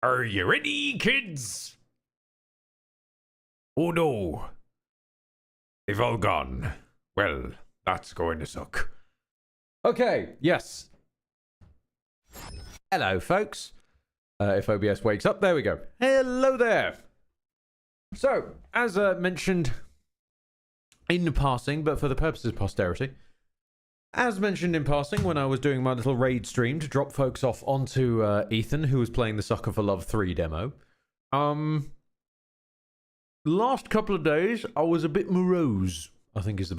Are you ready, kids? Oh no. They've all gone. Well, that's going to suck. Okay, yes. Hello, folks. If OBS wakes up, there we go. Hello there. So, as mentioned in passing, but for the purposes of posterity, as mentioned in passing when I was doing my little raid stream to drop folks off onto Ethan, who was playing the Sucker for Love 3 demo, last couple of days, I was a bit morose, I think is the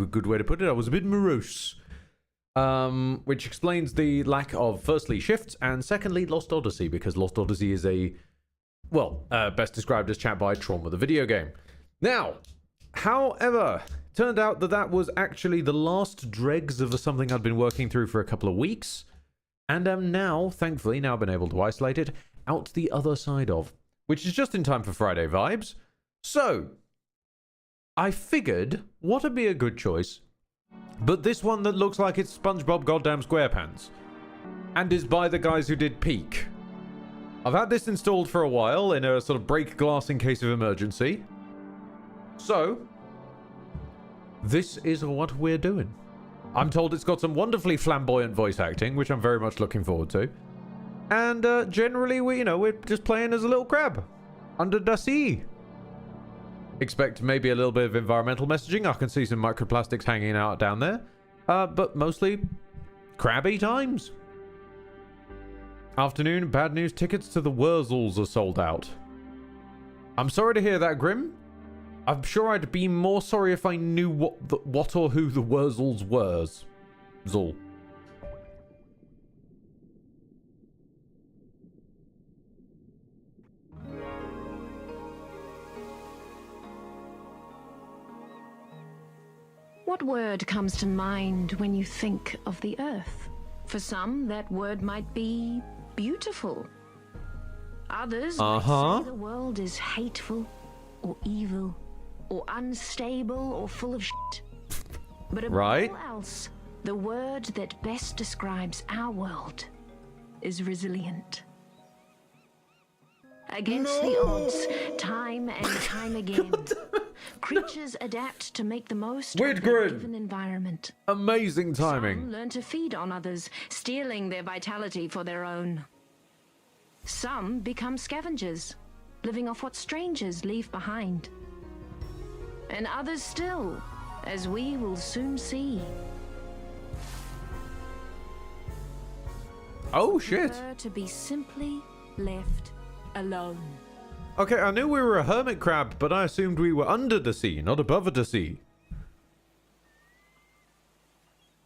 good way to put it. I was a bit morose. Which explains the lack of, firstly, shifts, and secondly, Lost Odyssey, because Lost Odyssey is best described as chat by trauma, the video game. Now, however, turned out that was actually the last dregs of something I'd been working through for a couple of weeks, and am now, thankfully, been able to isolate it out the other side of, which is just in time for Friday vibes. So, I figured, what would be a good choice, but this one that looks like it's SpongeBob Goddamn SquarePants, and is by the guys who did Peak. I've had this installed for a while in a sort of break glass in case of emergency. So, this is what we're doing. I'm told it's got some wonderfully flamboyant voice acting, which I'm very much looking forward to. And generally, we're just playing as a little crab under the sea. Expect maybe a little bit of environmental messaging. I can see some microplastics hanging out down there. But mostly crabby times. Afternoon, bad news. Tickets to the Wurzels are sold out. I'm sorry to hear that, Grim. I'm sure I'd be more sorry if I knew what or who the Wurzels were. Zul. What word comes to mind when you think of the Earth? For some, that word might be beautiful. Others might say the world is hateful, or evil, or unstable, or full of shit. But above all else, the word that best describes our world is resilient. Against the odds, time and time again, creatures adapt to make the most of their given environment. Amazing timing. Some learn to feed on others, stealing their vitality for their own. Some become scavengers, living off what strangers leave behind. And others still, as we will soon see. Oh shit. Prefer to be simply left alone. Okay, I knew we were a hermit crab, but I assumed we were under the sea, not above the sea.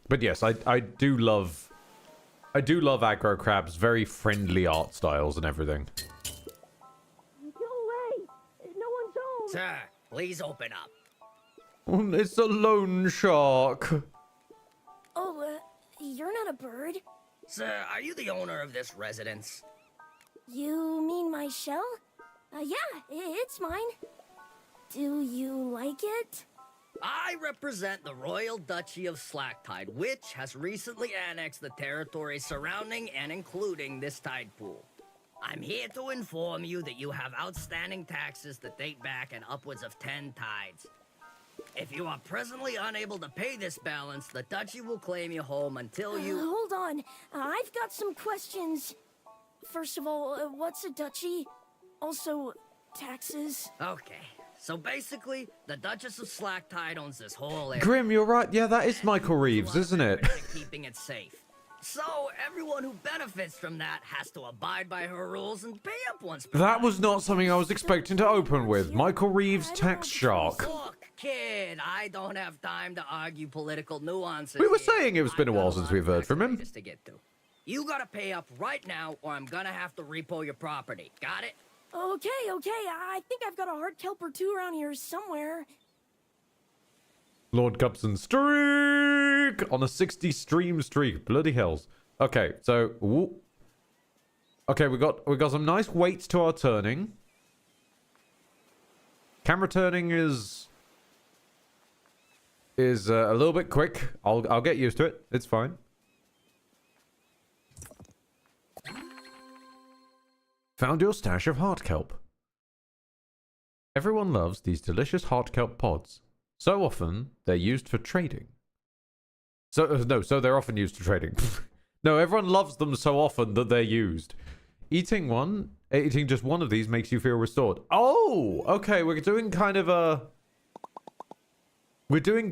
But yes, I do love aggro crabs, very friendly art styles and everything. Go away! No one's home! Sir, please open up. It's a loan shark. Oh, you're not a bird. Sir, are you the owner of this residence? You mean my shell? Yeah, it's mine. Do you like it? I represent the Royal Duchy of Slacktide, which has recently annexed the territory surrounding and including this tide pool. I'm here to inform you that you have outstanding taxes that date back in upwards of 10 tides. If you are presently unable to pay this balance, the Duchy will claim you home until you... Hold on. I've got some questions. First of all, what's a duchy? Also, taxes. Okay, so basically, the Duchess of Slacktide owns this whole area. Grim, you're right. Yeah, that is Michael Reeves, isn't it? Keeping it safe. So everyone who benefits from that has to abide by her rules and pay up once per That was not something I was expecting to open with. Michael Reeves, tax shark. Look, kid, I don't have time to argue political nuances. We were here. saying it's been a while since we've heard from him. To get to. You gotta pay up right now, or I'm gonna have to repo your property. Got it? Okay. I think I've got a hard kelp or two around here somewhere. Lord Cupson streak on a 60 stream streak. Bloody hells. Okay, so okay, we got some nice weights to our turning. Camera turning is a little bit quick. I'll get used to it. It's fine. Found your stash of heart kelp. Everyone loves these delicious heart kelp pods. So often, they're used for trading. So they're often used for trading. No, everyone loves them so often that they're used. Eating just one of these makes you feel restored. Oh, okay, we're doing kind of a Metro-y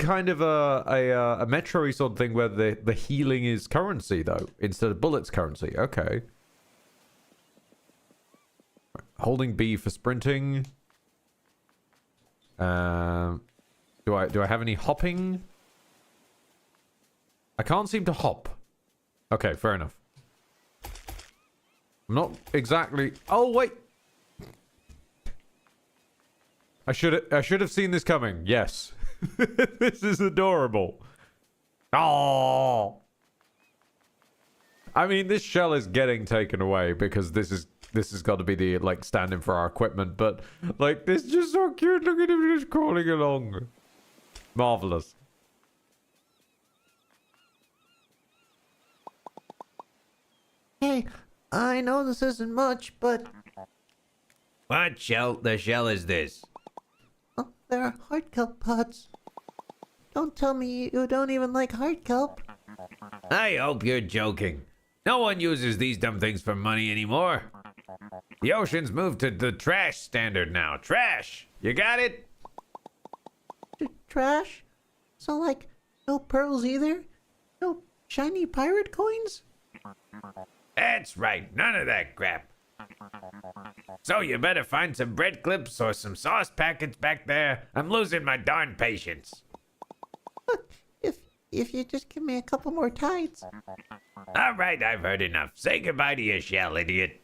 sort of thing where the healing is currency, though, instead of bullets currency. Okay. Holding B for sprinting. Do I have any hopping? I can't seem to hop. Okay, fair enough. I'm not exactly... Oh, wait! I should have seen this coming. Yes. This is adorable. Oh! I mean, this shell is getting taken away because this has got to be the, like, stand-in for our equipment, but, like, this is just so cute. Look at him just crawling along. Marvelous. Hey, I know this isn't much, but... What the shell is this? Oh, there are heart kelp pods. Don't tell me you don't even like heart kelp. I hope you're joking. No one uses these dumb things for money anymore. The ocean's moved to the trash standard now. Trash! You got it? Trash? So, like, no pearls either? No shiny pirate coins? That's right. None of that crap. So you better find some bread clips or some sauce packets back there. I'm losing my darn patience. If you just give me a couple more tides. All right, I've heard enough. Say goodbye to your shell, idiot.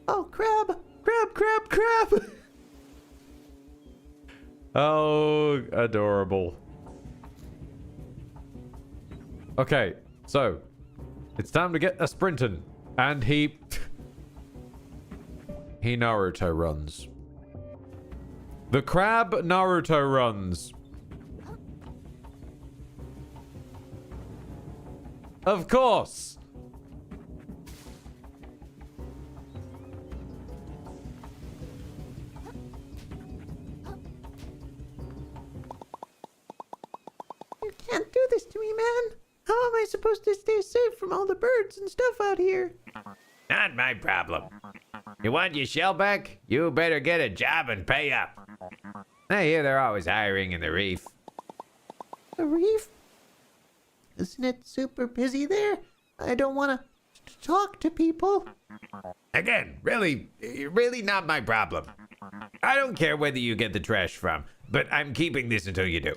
Oh, crab! Crab! Oh, adorable. Okay, so it's time to get a sprinting, and he Naruto runs. The crab Naruto runs. Of course. You can't do this to me, man. How am I supposed to stay safe from all the birds and stuff out here? Not my problem. You want your shell back? You better get a job and pay up. I hear they're always hiring in the reef. The reef? Isn't it super busy there? I don't want to talk to people. Again, really not my problem. I don't care whether you get the trash from, but I'm keeping this until you do.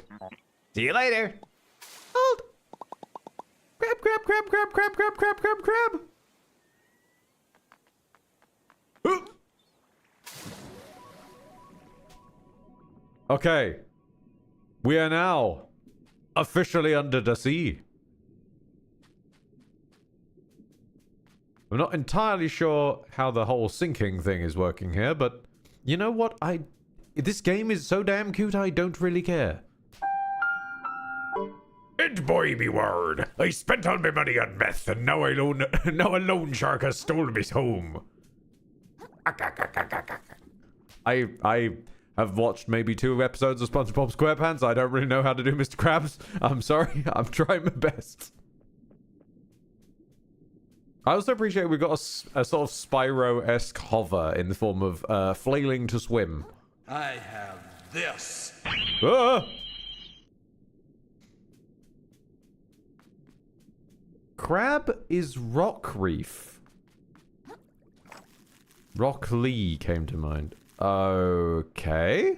See you later. Hold! Crab. Okay. We are now officially under the sea. I'm not entirely sure how the whole sinking thing is working here, but you know what? This game is so damn cute, I don't really care. And boy me word, I spent all my money on meth, and now a loan shark has stolen me home. I have watched maybe 2 episodes of SpongeBob SquarePants. I don't really know how to do Mr. Krabs. I'm sorry. I'm trying my best. I also appreciate we've got a sort of Spyro-esque hover in the form of flailing to swim. I have this. Ah! Crab is Rock Reef. Rock Lee came to mind. Okay.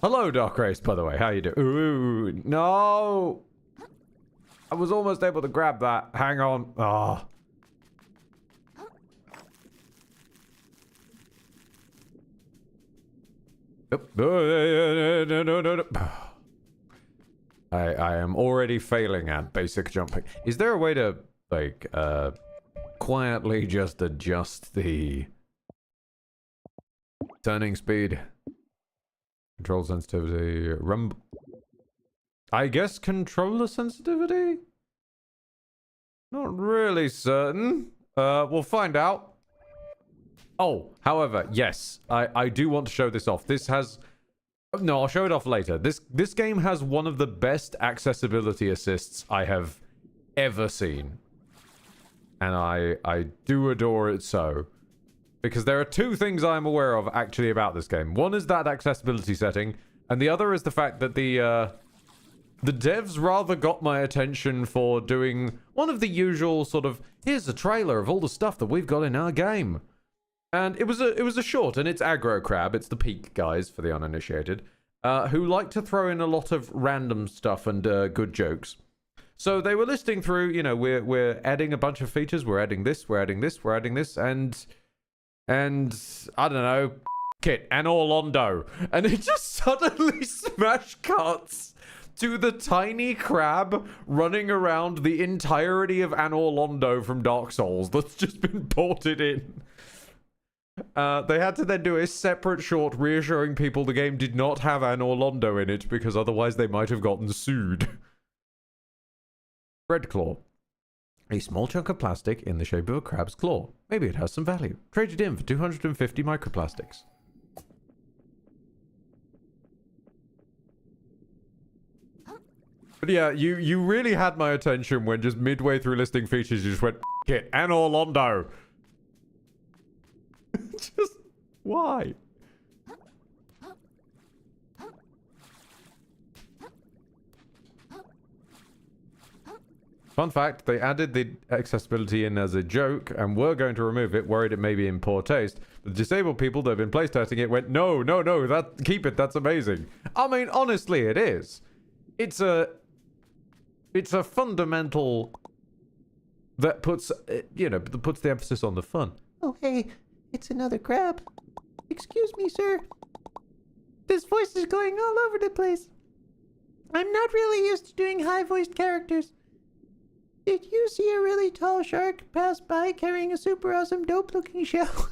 Hello, Dark Race, by the way. How you doing? Ooh, no. I was almost able to grab that. Hang on. Ah. No. I am already failing at basic jumping. Is there a way to, like, quietly just adjust the turning speed? Control sensitivity. I guess controller sensitivity? Not really certain. We'll find out. Oh, however, yes, I do want to show this off. This has... No, I'll show it off later. This game has one of the best accessibility assists I have ever seen. And I do adore it so. Because there are two things I'm aware of actually about this game. One is that accessibility setting, and the other is the fact that the devs rather got my attention for doing one of the usual sort of, here's a trailer of all the stuff that we've got in our game. And it was a short, and it's Aggro Crab. It's the Peak guys, for the uninitiated, who like to throw in a lot of random stuff and good jokes. So they were listing through, you know, we're adding a bunch of features. We're adding this, we're adding this, we're adding this, and I don't know, Kit and Orlando. And it just suddenly smash cuts to the tiny crab running around the entirety of An Orlando from Dark Souls that's just been ported in. They had to then do a separate short reassuring people the game did not have An Orlando in it because otherwise they might have gotten sued. Bread claw. A small chunk of plastic in the shape of a crab's claw. Maybe it has some value. Traded in for 250 microplastics. But yeah, you really had my attention when just midway through listing features you just went, it, An Orlando. Just, why? Fun fact, they added the accessibility in as a joke and were going to remove it, worried it may be in poor taste. The disabled people that have been playtesting it went, no, keep it, that's amazing. I mean, honestly, it is. It's a fundamental that puts, that puts the emphasis on the fun. Oh, hey, it's another crab. Excuse me, sir. This voice is going all over the place. I'm not really used to doing high-voiced characters. Did you see a really tall shark pass by carrying a super awesome dope-looking shell?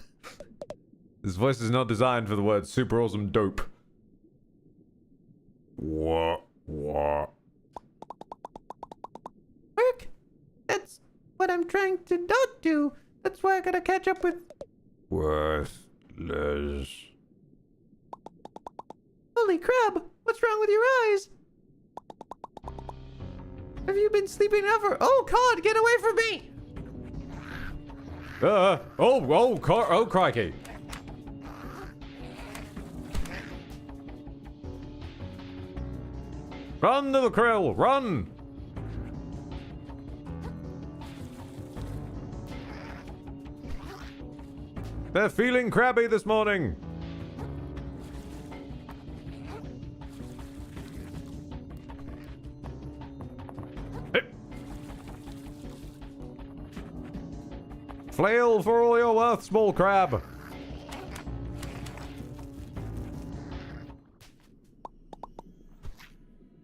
This voice is not designed for the word super awesome dope. What? Work? That's what I'm trying to not do. That's why I gotta catch up with... Worthless. Holy crap! What's wrong with your eyes? Have you been sleeping ever? Oh God, get away from me! Oh, crikey. Run to the krill, run! They're feeling crabby this morning. Flail for all your worth, small crab.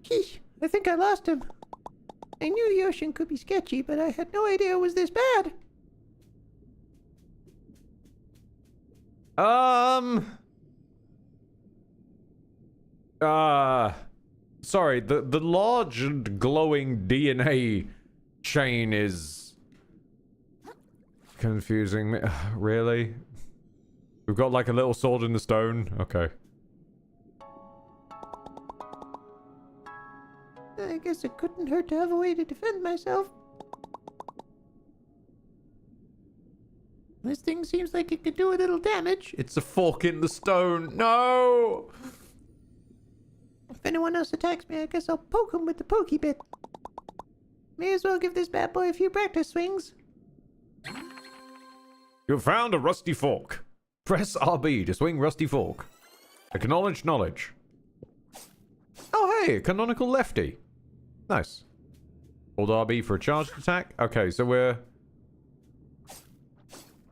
Sheesh, I think I lost him. I knew the ocean could be sketchy, but I had no idea it was this bad. Sorry, the large and glowing DNA chain is confusing me. Really? We've got like a little sword in the stone? Okay. I guess it couldn't hurt to have a way to defend myself. This thing seems like it could do a little damage. It's a fork in the stone. No! If anyone else attacks me, I guess I'll poke him with the pokey bit. May as well give this bad boy a few practice swings. You found a rusty fork. Press RB to swing rusty fork. Acknowledge knowledge. Oh hey, canonical lefty. Nice. Hold RB for a charged attack. Okay, so we're...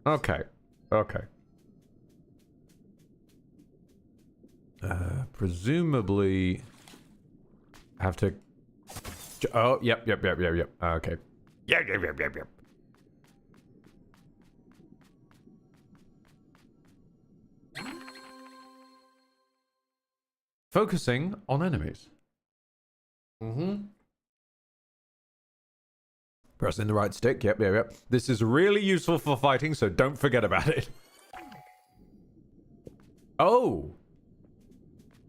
Okay. Presumably... have to... Oh, yep. Okay. Yep. Focusing on enemies. Mm-hmm. Pressing the right stick. Yep. This is really useful for fighting, so don't forget about it. Oh!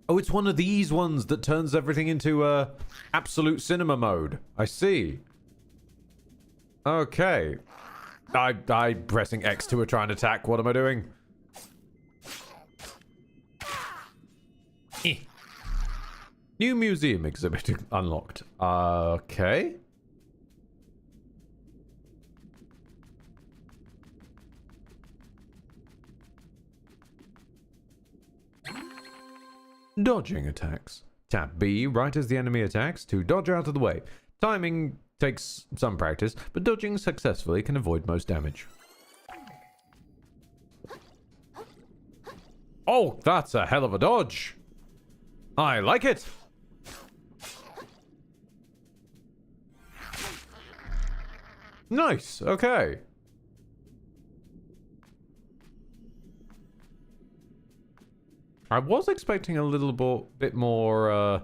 Oh, it's one of these ones that turns everything into absolute cinema mode. I see. Okay. I pressing X to try and attack. What am I doing? New museum exhibit unlocked. Okay. Dodging attacks. Tap B right as the enemy attacks to dodge out of the way. Timing takes some practice, but dodging successfully can avoid most damage. Oh, that's a hell of a dodge. I like it. Nice. Okay. I was expecting a little bit more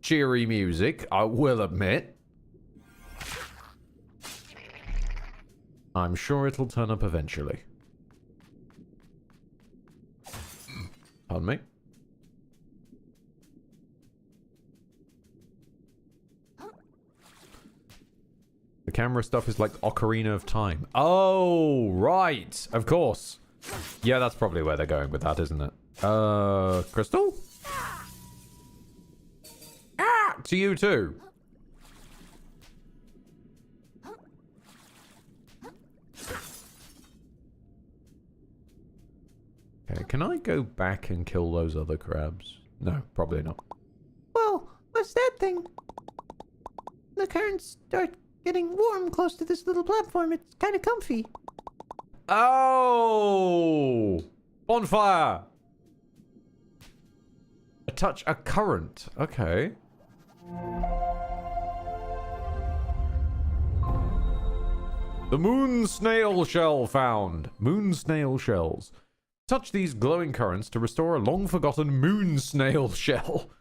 cheery music, I will admit. I'm sure it'll turn up eventually. Pardon me. The camera stuff is like Ocarina of Time. Oh, right. Of course. Yeah, that's probably where they're going with that, isn't it? Crystal? Ah! To you too. Okay, can I go back and kill those other crabs? No, probably not. Whoa, what's that thing? The currents start getting warm close to this little platform. It's kind of comfy. Oh! Bonfire! A current. Okay. The moon snail shell found. Moon snail shells. Touch these glowing currents to restore a long-forgotten moon snail shell,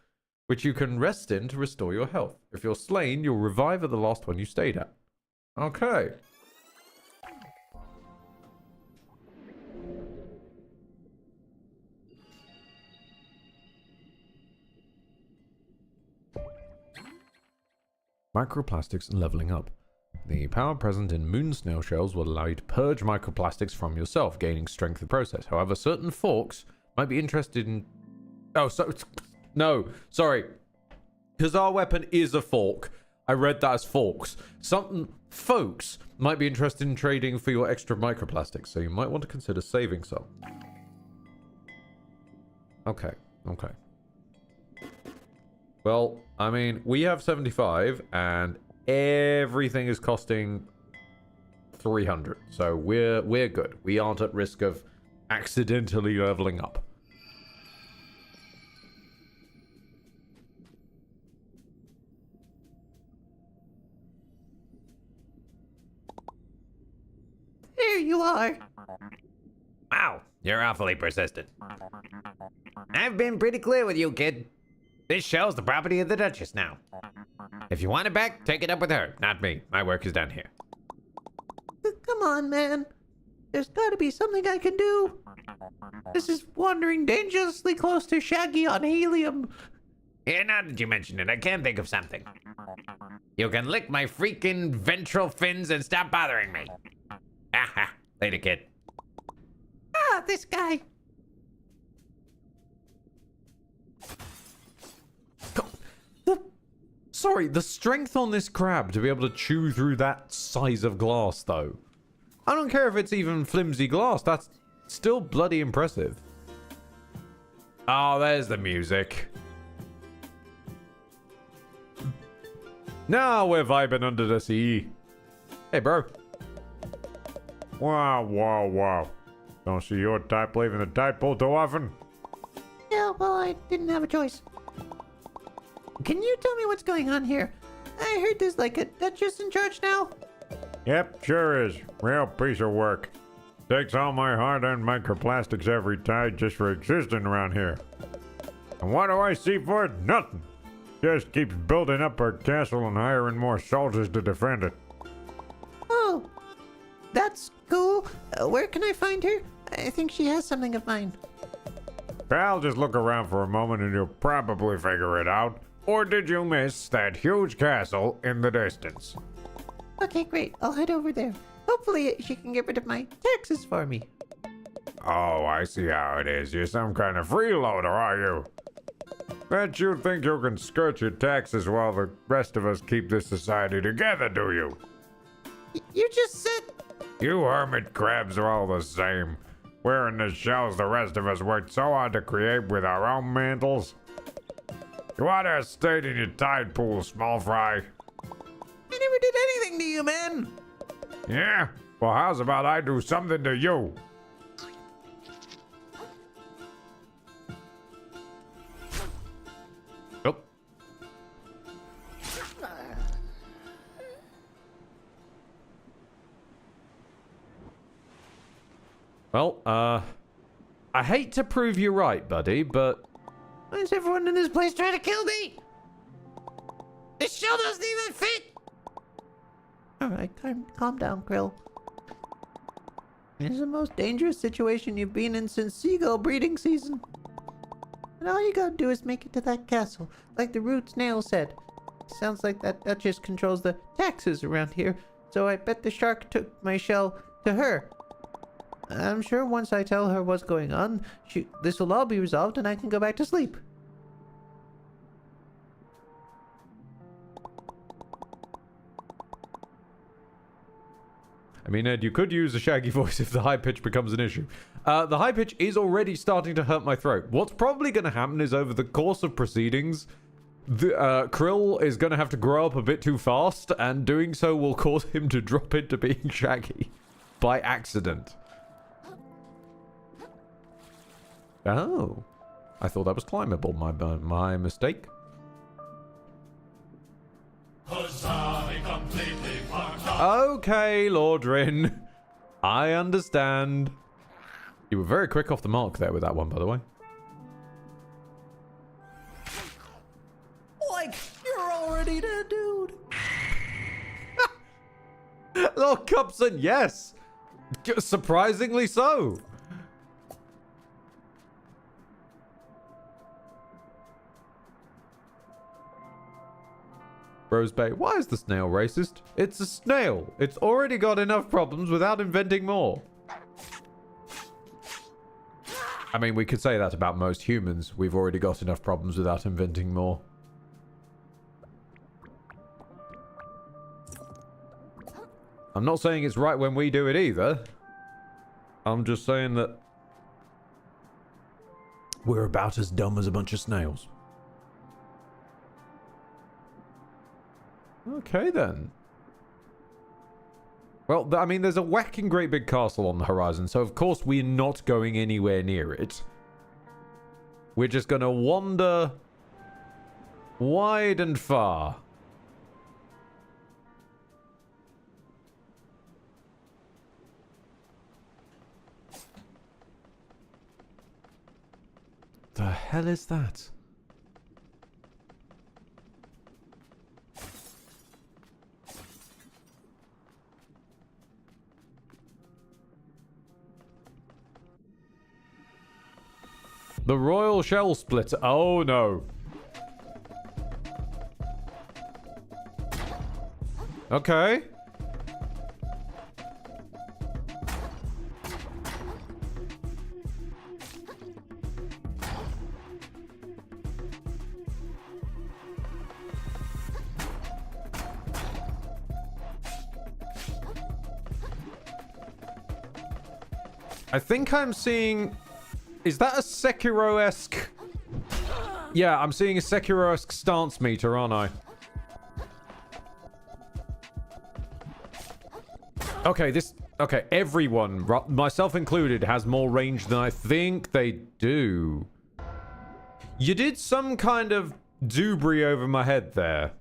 which you can rest in to restore your health. If you're slain, you'll revive at the last one you stayed at. Okay. Microplastics and leveling up. The power present in moon snail shells will allow you to purge microplastics from yourself, gaining strength in the process. However, certain forks might be interested in... Oh, so... No, sorry. Because our weapon is a fork. I read that as forks. Some folks might be interested in trading for your extra microplastics, so you might want to consider saving some. Okay. Well, I mean, we have 75, and everything is costing 300. So we're good. We aren't at risk of accidentally leveling up. There you are. Wow, you're awfully persistent. I've been pretty clear with you, kid. This shell's the property of the Duchess now. If you want it back, take it up with her, not me. My work is done here. Come on, man. There's gotta be something I can do. This is wandering dangerously close to Shaggy on helium. Yeah, now that you mention it, I can think of something. You can lick my freaking ventral fins and stop bothering me. Aha, later, kid. Ah, this guy. Sorry, the strength on this crab to be able to chew through that size of glass, though. I don't care if it's even flimsy glass. That's still bloody impressive. Oh, there's the music. Now we're vibing under the sea. Hey, bro. Wow. Don't see your type leaving the tide pool too often. Yeah, well, I didn't have a choice. Can you tell me what's going on here? I heard there's like a Duchess in charge now. Yep, sure is. Real piece of work. Takes all my hard-earned microplastics every tide just for existing around here. And what do I see for it? Nothing. just keeps building up her castle and hiring more soldiers to defend it. Oh, that's cool. Where can I find her? I think she has something of mine. Pal, just look around for a moment and you'll probably figure it out. Or did you miss that huge castle in the distance? Okay, great. I'll head over there. Hopefully she can get rid of my taxes for me. Oh, I see how it is. You're some kind of freeloader, are you? Bet you think you can skirt your taxes while the rest of us keep this society together, do you? You just said... You hermit crabs are all the same. Wearing the shells the rest of us worked so hard to create with our own mantles. You ought to have stayed in your tide pool, small fry. I never did anything to you, man. Yeah? Well, how's about I do something to you? Oh. Well, I hate to prove you right, buddy, but Why is everyone in this place trying to kill me? This shell doesn't even fit! Alright, calm down, Krill. This is the most dangerous situation you've been in since seagull breeding season. And all you gotta do is make it to that castle, like the root snail said. Sounds like that Duchess controls the taxes around here, so I bet the shark took my shell to her. I'm sure once I tell her what's going on, this will all be resolved and I can go back to sleep. I mean, Ed, you could use a shaggy voice if the high pitch becomes an issue. The high pitch is already starting to hurt my throat. What's probably going to happen is over the course of proceedings, Krill is going to have to grow up a bit too fast, and doing so will cause him to drop into being shaggy by accident. Oh, I thought that was climbable. My mistake. Okay, Lordrin. I understand. You were very quick off the mark there with that one, by the way. Like, you're already dead, dude. Lord Cupson, yes. Surprisingly so. Rose Bay, why is the snail racist? It's a snail. It's already got enough problems without inventing more. I mean, we could say that about most humans. We've already got enough problems without inventing more. I'm not saying it's right when we do it either. I'm just saying that we're about as dumb as a bunch of snails. Okay, then. Well, I mean, there's a whacking great big castle on the horizon, so of course we're not going anywhere near it. We're just going to wander wide and far. The hell is that? The Royal Shell Splitter. Oh, no. Okay. I think I'm seeing... Is that a Sekiro-esque? Yeah, I'm seeing a Sekiro-esque stance meter, aren't I? Okay, okay, everyone, myself included, has more range than I think they do. You did some kind of doobry over my head there.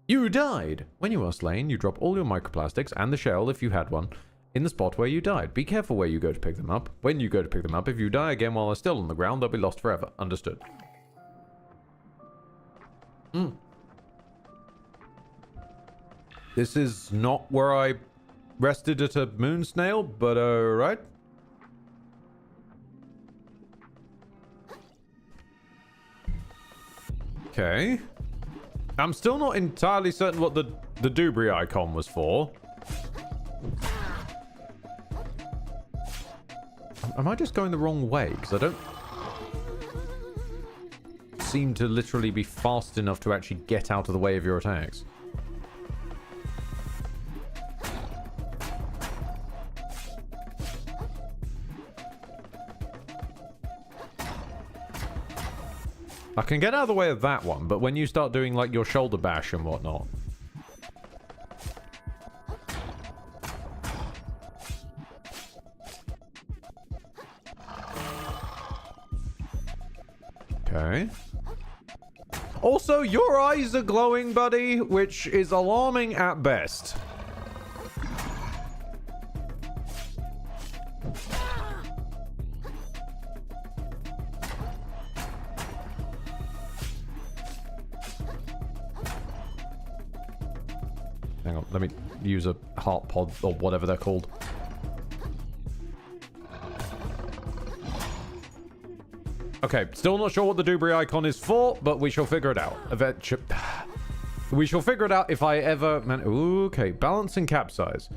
You died. When you are slain, you drop all your microplastics and the shell, if you had one, in the spot where you died. Be careful where you go to pick them up. When you go to pick them up, if you die again while they're still on the ground, they'll be lost forever. Understood. This is not where I rested at a moon snail, but right. Okay. I'm still not entirely certain what the Dubri icon was for. Am I just going the wrong way? Because I don't seem to literally be fast enough to actually get out of the way of your attacks. I can get out of the way of that one, but when you start doing like your shoulder bash and whatnot. Okay. Also, your eyes are glowing, buddy, which is alarming at best. Hang on, let me use a heart pod or whatever they're called. Okay, still not sure what the Dubri icon is for, but we shall figure it out. We shall figure it out if I ever... Okay, balance and capsize.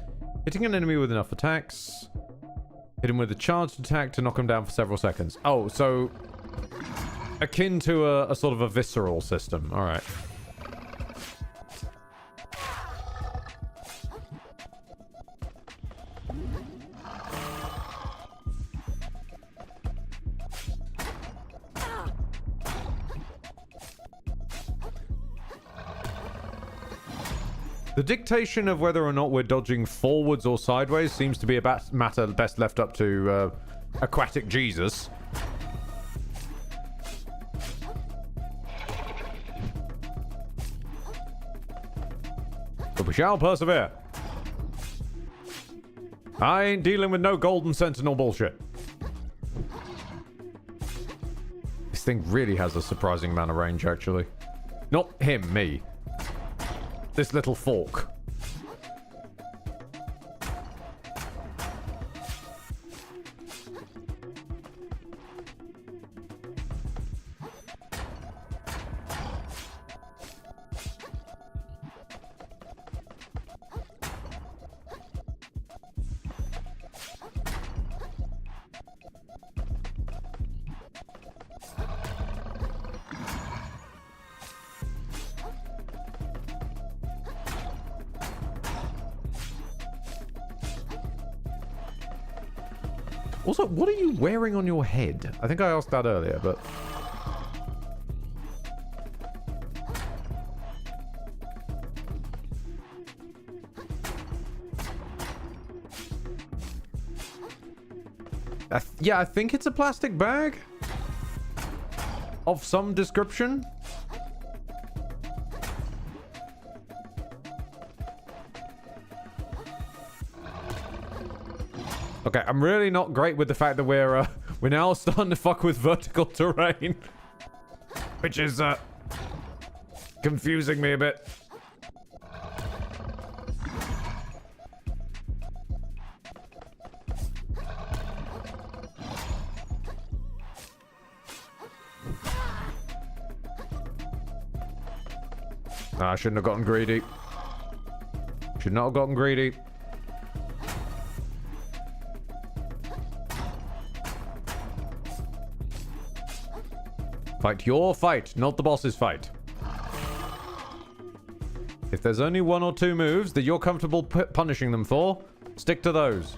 Hitting an enemy with enough attacks. Hit him with a charged attack to knock him down for several seconds. Oh, so... akin to a sort of a visceral system. Alright. The dictation of whether or not we're dodging forwards or sideways seems to be a matter best left up to Aquatic Jesus. But we shall persevere. I ain't dealing with no golden sentinel bullshit. This thing really has a surprising amount of range, actually. Not him, me. This little fork. Also, what are you wearing on your head? I think I asked that earlier, but... yeah, I think it's a plastic bag of some description. Okay, I'm really not great with the fact that we're now starting to fuck with vertical terrain, which is confusing me a bit. I shouldn't have gotten greedy. Should not have gotten greedy. Fight your fight, not the boss's fight. If there's only one or two moves that you're comfortable punishing them for, stick to those.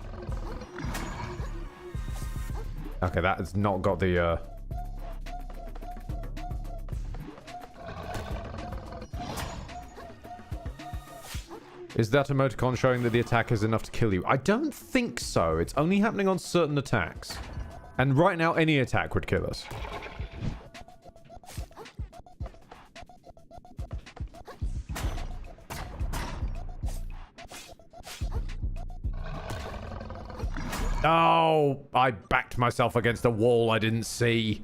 Okay, that has not got the, Is that emoticon showing that the attack is enough to kill you? I don't think so. It's only happening on certain attacks. And right now, any attack would kill us. Oh, I backed myself against a wall I didn't see.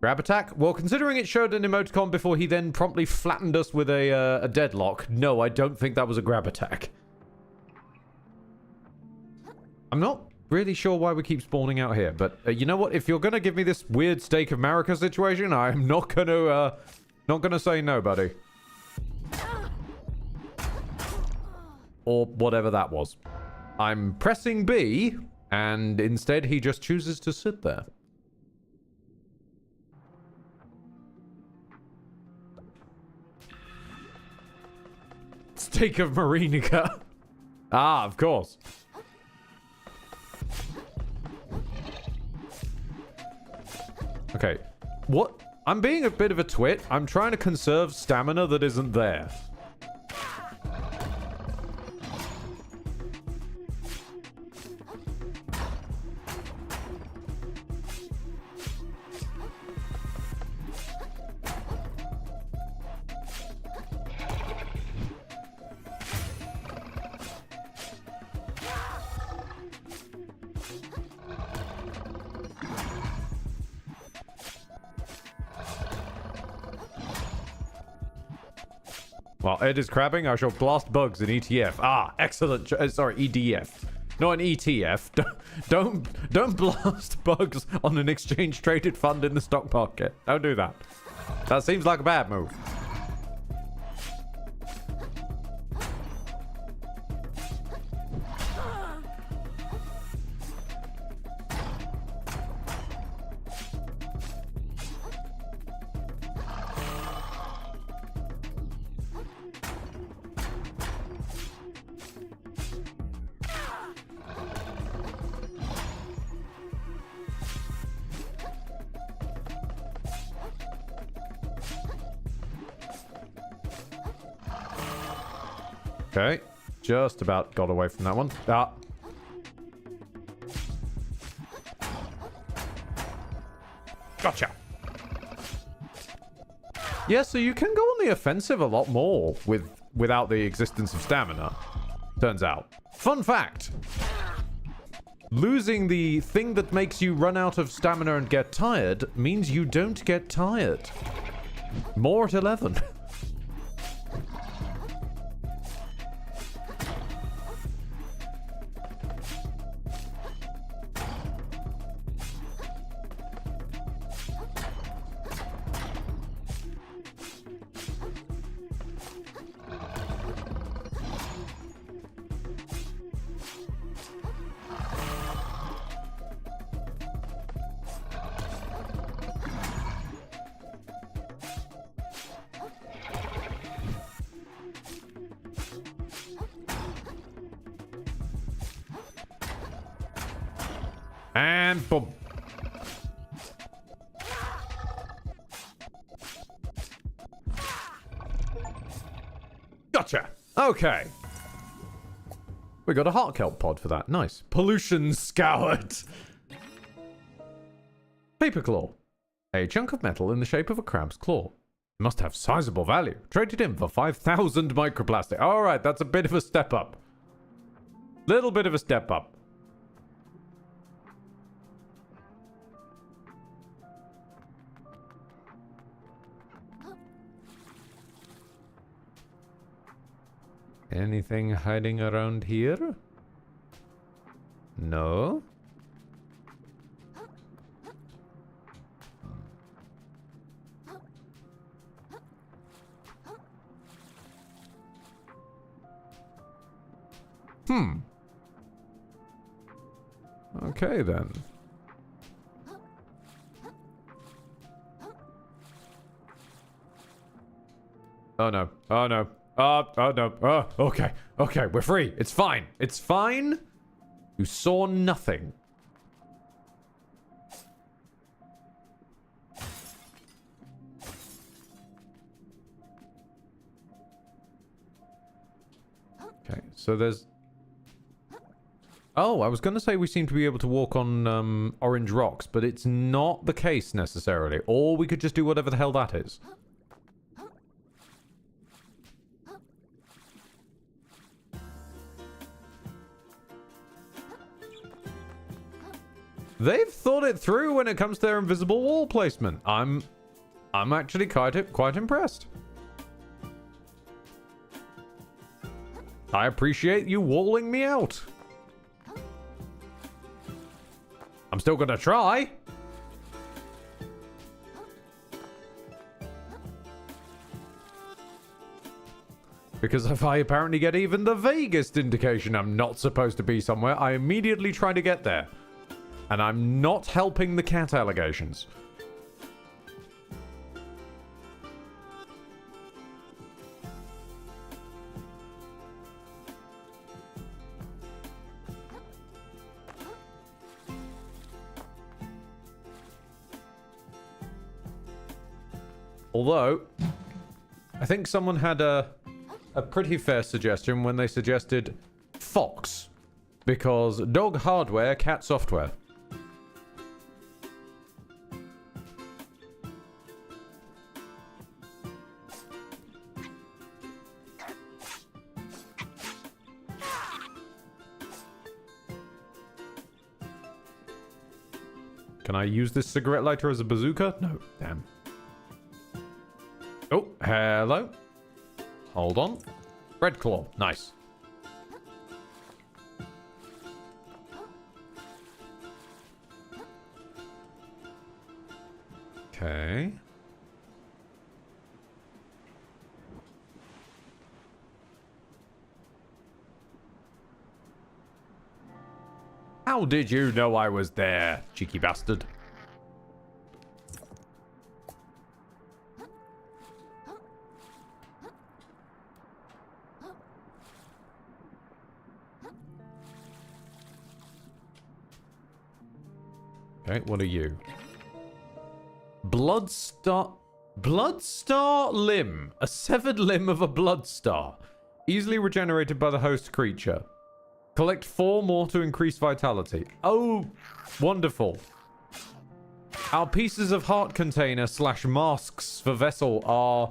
Grab attack? Well, considering it showed an emoticon before he then promptly flattened us with a deadlock, no, I don't think that was a grab attack. I'm not really sure why we keep spawning out here, but you know what? If you're gonna give me this weird Steak of America situation, I'm not gonna say no, buddy. Or whatever that was. I'm pressing B, and instead he just chooses to sit there. Steak of Marinica. Ah, of course. Okay. What? I'm being a bit of a twit. I'm trying to conserve stamina that isn't there. While Ed is crabbing, I shall blast bugs in ETF. Ah, excellent. Sorry, EDF. Not an ETF. Don't blast bugs on an exchange-traded fund in the stock market. Don't do that. That seems like a bad move. Okay, just about got away from that one. Ah. Gotcha. Yeah, so you can go on the offensive a lot more without the existence of stamina, turns out. Fun fact. Losing the thing that makes you run out of stamina and get tired means you don't get tired. More at 11. And boom. Gotcha. Okay. We got a heart kelp pod for that. Nice. Pollution scoured. Paper claw. A chunk of metal in the shape of a crab's claw. Must have sizable value. Traded in for 5,000 microplastic. Alright, that's a bit of a step up. Little bit of a step up. Anything hiding around here? No? Okay then. Oh no. Oh no. Oh no. Oh, okay. Okay, we're free. It's fine. It's fine. You saw nothing. Okay, so there's... Oh, I was going to say we seem to be able to walk on orange rocks, but it's not the case necessarily. Or we could just do whatever the hell that is. They've thought it through when it comes to their invisible wall placement. I'm actually quite impressed. I appreciate you walling me out. I'm still gonna try. Because if I apparently get even the vaguest indication I'm not supposed to be somewhere, I immediately try to get there. And I'm not helping the cat allegations. Although, I think someone had a pretty fair suggestion when they suggested Fox. Because dog hardware, cat software. Can I use this cigarette lighter as a bazooka? No, damn. Oh, hello. Hold on. Red claw, nice. Okay. How did you know I was there, cheeky bastard? Okay, what are you? Bloodstar limb. A severed limb of a bloodstar. Easily regenerated by the host creature. Collect 4 more to increase vitality. Oh, wonderful. Our pieces of heart container / masks for vessel are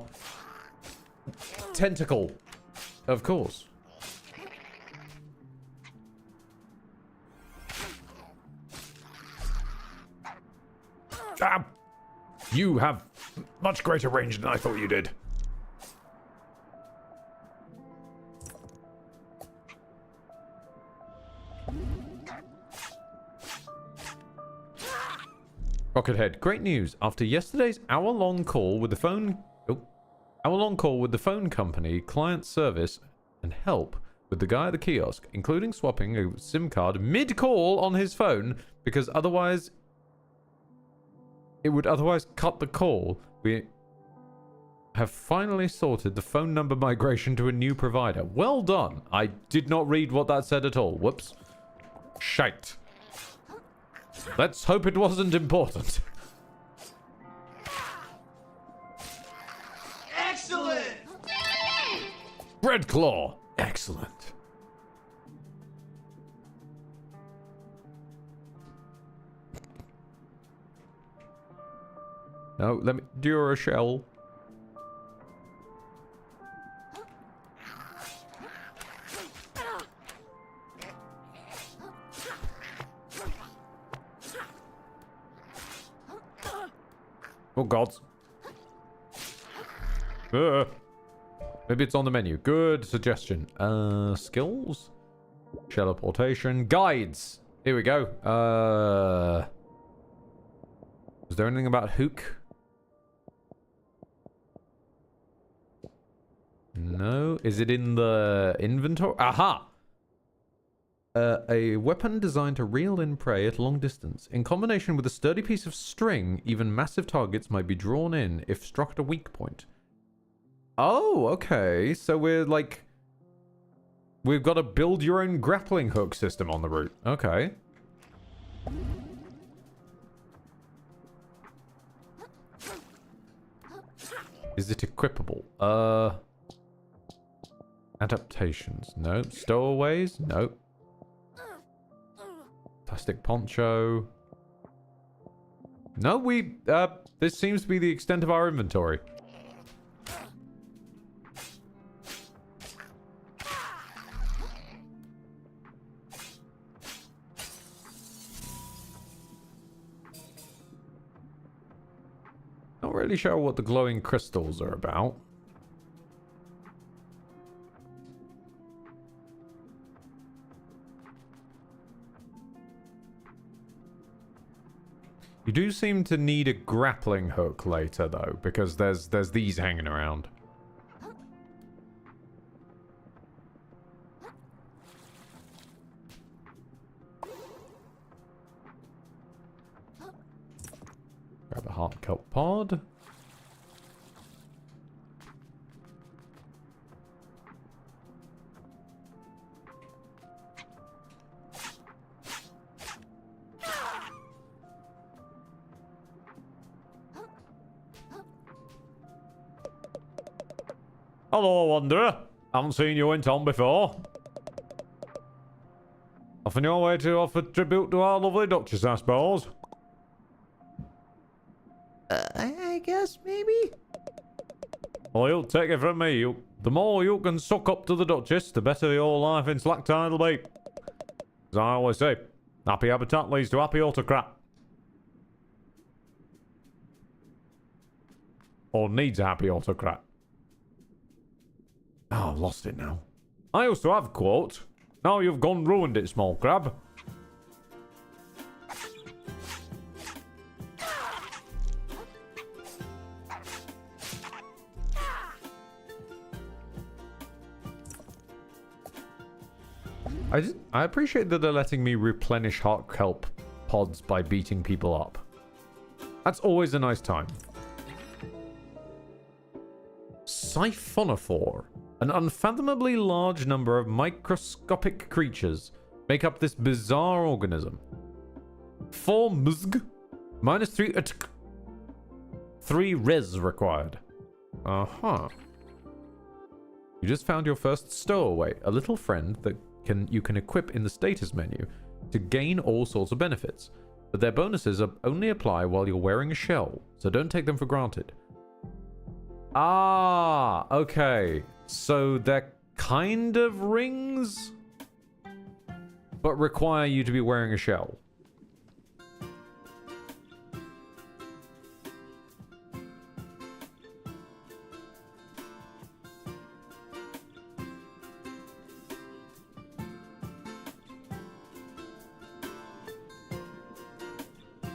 tentacle. Of course. You have much greater range than I thought you did. Rockethead, great news. After yesterday's hour-long call with the phone company, client service, and help with the guy at the kiosk, including swapping a SIM card mid-call on his phone because otherwise it would otherwise cut the call. We have finally sorted the phone number migration to a new provider. Well done. I did not read what that said at all. Whoops. Shite. Let's hope it wasn't important. Excellent! Red Claw. Excellent. No, let me... Durashell. Oh, gods. Maybe it's on the menu. Good suggestion. Skills? Teleportation. Guides. Here we go. Was there anything about Hook? No. Is it in the inventory? Aha! A weapon designed to reel in prey at long distance. In combination with a sturdy piece of string, even massive targets might be drawn in if struck at a weak point. Oh, okay. So we're like... We've got a build your own grappling hook system on the route. Okay. Is it equipable? Adaptations. Nope. Stowaways? Nope. Plastic poncho. No, this seems to be the extent of our inventory. really sure what the glowing crystals are about. You do seem to need a grappling hook later, though, because there's these hanging around. Grab a heart kelp pod. Hello, Wanderer. Haven't seen you in town before. Off on your way to offer tribute to our lovely Duchess, I suppose. I guess maybe? Well, you'll take it from me. The more you can suck up to the Duchess, the better your life in Slacktide will be. As I always say, happy habitat leads to happy autocrat. Or needs a happy autocrat. Oh, I've lost it now. I used to have a quote. Now you've gone ruined it, small crab. I appreciate that they're letting me replenish heart kelp pods by beating people up. That's always a nice time. Siphonophore. An unfathomably large number of microscopic creatures make up this bizarre organism. 4 mzg, minus 3 atk. 3 res required. Uh-huh. You just found your first stowaway, a little friend that you can equip in the status menu to gain all sorts of benefits. But their bonuses only apply while you're wearing a shell, so don't take them for granted. Ah, okay. So they're kind of rings, but require you to be wearing a shell.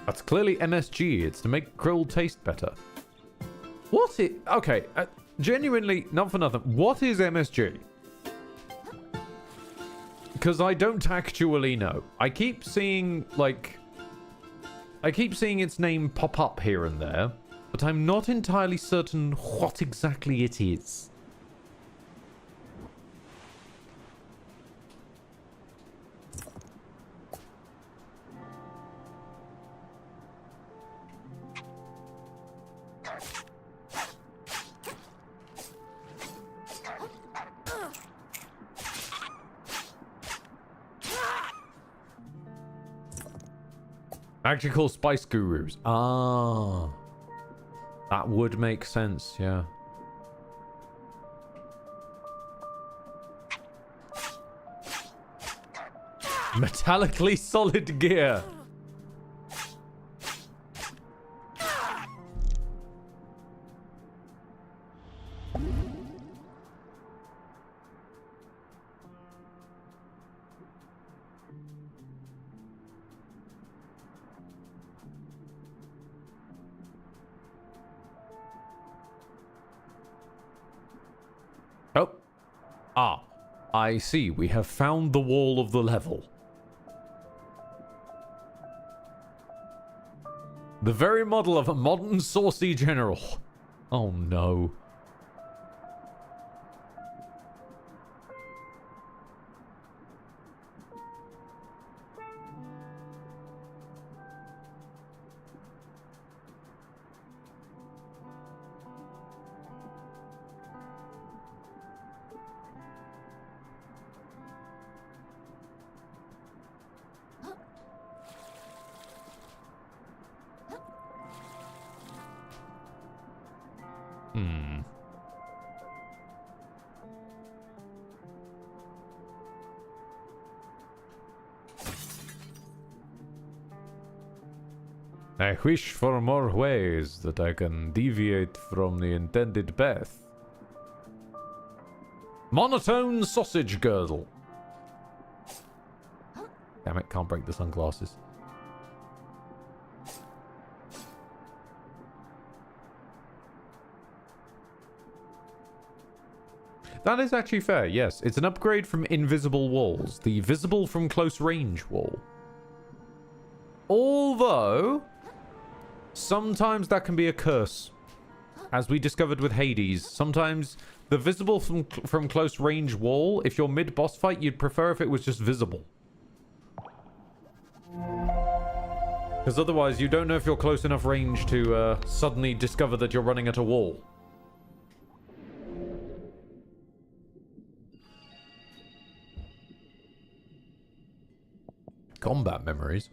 That's clearly MSG. It's to make krill taste better. What is... Okay, genuinely, not for nothing. What is MSG? Because I don't actually know. I keep seeing, like... I keep seeing its name pop up here and there, but I'm not entirely certain what exactly it is. Magical spice gurus. Ah. That would make sense, yeah. Metallically solid gear. Oh. Ah. I see. We have found the wall of the level. The very model of a modern saucy general. Oh no. I wish for more ways that I can deviate from the intended path. Monotone sausage girdle. Damn it, can't break the sunglasses. That is actually fair, yes. It's an upgrade from invisible walls. The visible from close range wall. Although, sometimes that can be a curse. As we discovered with Hades, sometimes the visible from close range wall, if you're mid-boss fight, you'd prefer if it was just visible. Because otherwise, you don't know if you're close enough range to suddenly discover that you're running at a wall. Combat memories?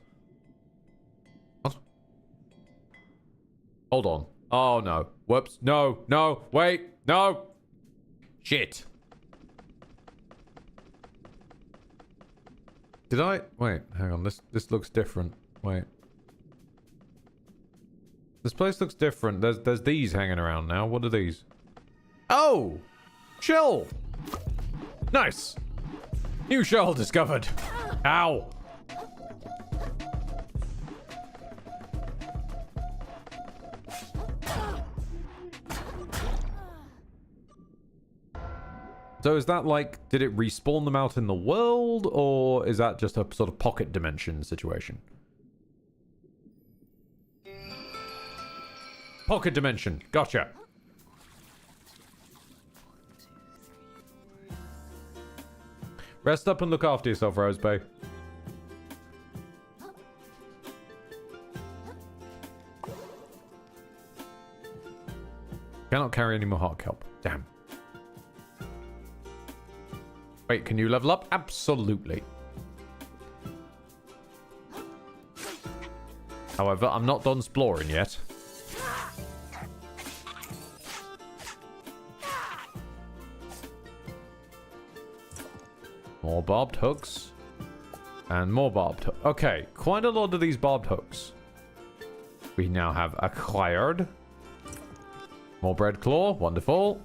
What? Hold on. Oh, no. Whoops. No. No. Wait. No. Shit. Did I? Wait. Hang on. This looks different. Wait. This place looks different. There's these hanging around now. What are these? Oh! Shell! Nice! New shell discovered. Ow! So is that like, did it respawn them out in the world, or is that just a sort of pocket dimension situation? Pocket dimension, gotcha. Rest up and look after yourself, Rosebay. Cannot carry any more heart kelp. Damn. Wait, can you level up? Absolutely. However, I'm not done exploring yet. More barbed hooks. And more barbed hooks. Okay, quite a lot of these barbed hooks. We now have acquired. More bread claw. Wonderful.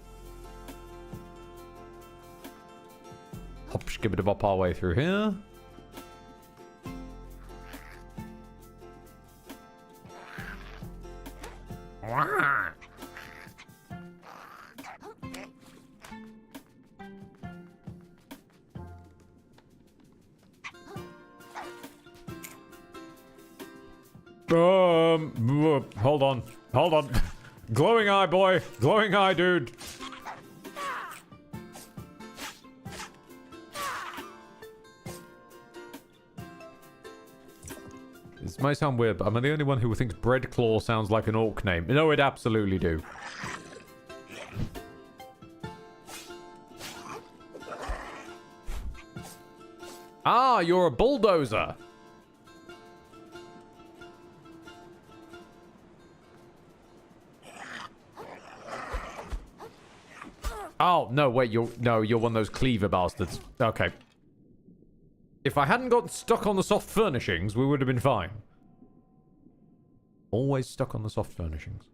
Hop, skip it a bop our way through here. Hold on. Hold on. Glowing eye, boy. Glowing eye, dude. This might sound weird, but am I the only one who thinks Breadclaw sounds like an orc name? No, it absolutely do. Ah, you're a bulldozer. Oh, no, wait, you're one of those cleaver bastards. Okay. If I hadn't got stuck on the soft furnishings, we would have been fine. Always stuck on the soft furnishings.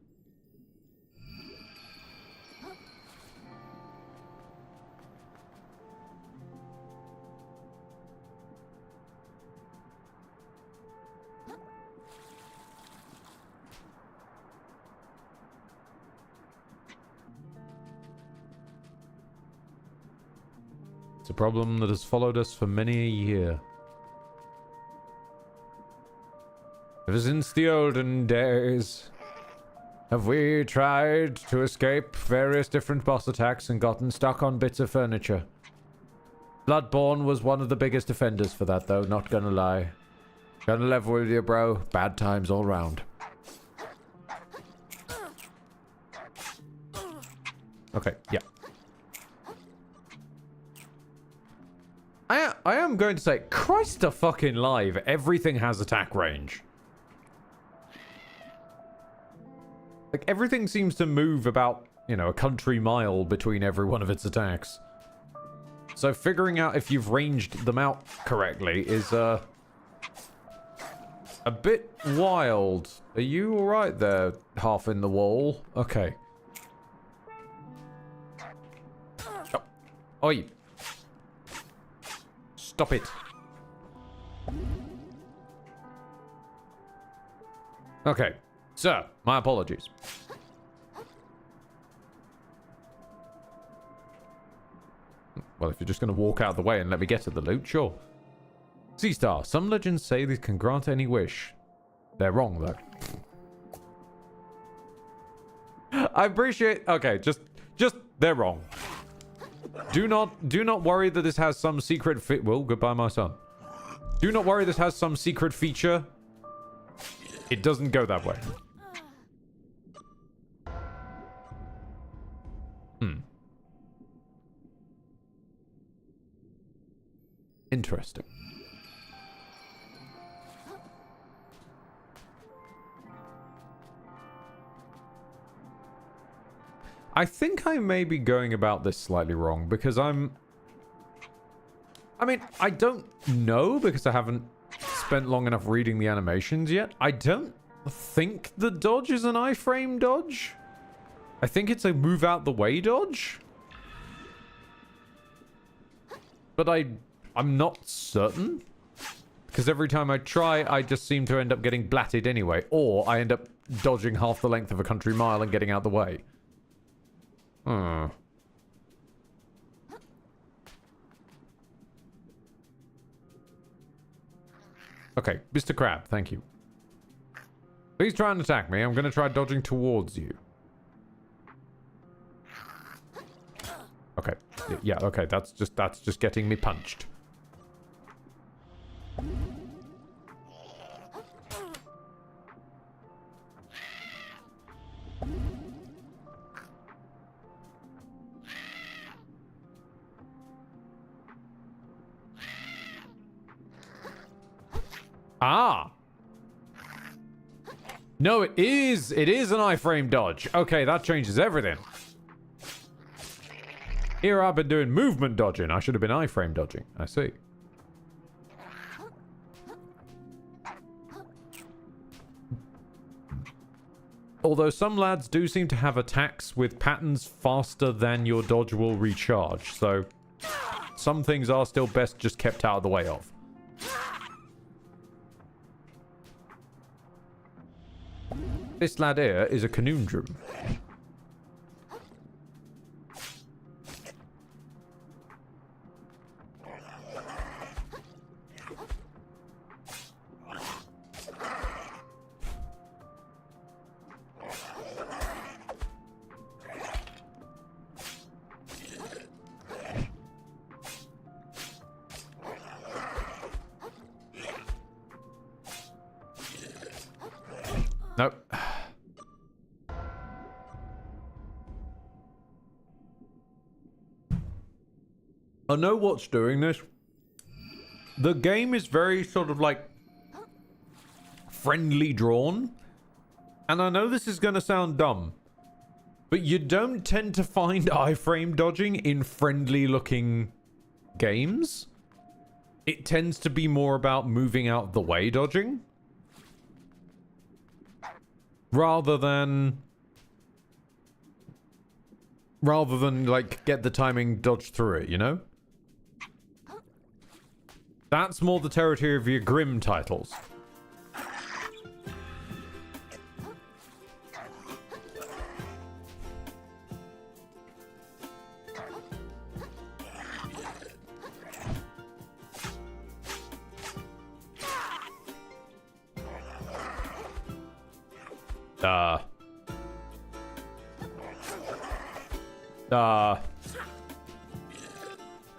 It's a problem that has followed us for many a year. Ever since the olden days, have we tried to escape various different boss attacks and gotten stuck on bits of furniture. Bloodborne was one of the biggest offenders for that, though, not gonna lie. Gonna level with you, bro. Bad times all round. Okay, yeah. I am going to say, Christ a fucking live, everything has attack range. Like, everything seems to move about, you know, a country mile between every one of its attacks. So figuring out if you've ranged them out correctly is, a bit wild. Are you alright there, half in the wall? Okay. Oh. Oi. Stop it. Okay. Sir, my apologies. Well, if you're just going to walk out of the way and let me get to the loot, sure. Sea Star, some legends say these can grant any wish. They're wrong, though. I appreciate... Okay, just... They're wrong. Do not worry that this has some secret well, goodbye, my son. Do not worry this has some secret feature. It doesn't go that way. Interesting. I think I may be going about this slightly wrong because I mean, I don't know because I haven't spent long enough reading the animations yet. I don't think the dodge is an iframe dodge. I think it's a move out the way dodge. But I'm not certain. Because every time I try, I just seem to end up getting blatted anyway. Or I end up dodging half the length of a country mile and getting out the way. Okay, Mr. Crab, thank you. Please try and attack me. I'm going to try dodging towards you. Okay. Yeah, okay. That's just getting me punched. Ah. No, it is an iframe dodge. Okay, that changes everything. Here I've been doing movement dodging. I should have been iframe dodging. I see. Although some lads do seem to have attacks with patterns faster than your dodge will recharge. So some things are still best just kept out of the way of. This lad here is a conundrum. Nope. I know what's doing this. The game is very sort of like friendly drawn. And I know this is going to sound dumb, but you don't tend to find iframe dodging in friendly looking games. It tends to be more about moving out the way dodging. Rather than like get the timing dodge through it, you know? That's more the territory of your Grim titles.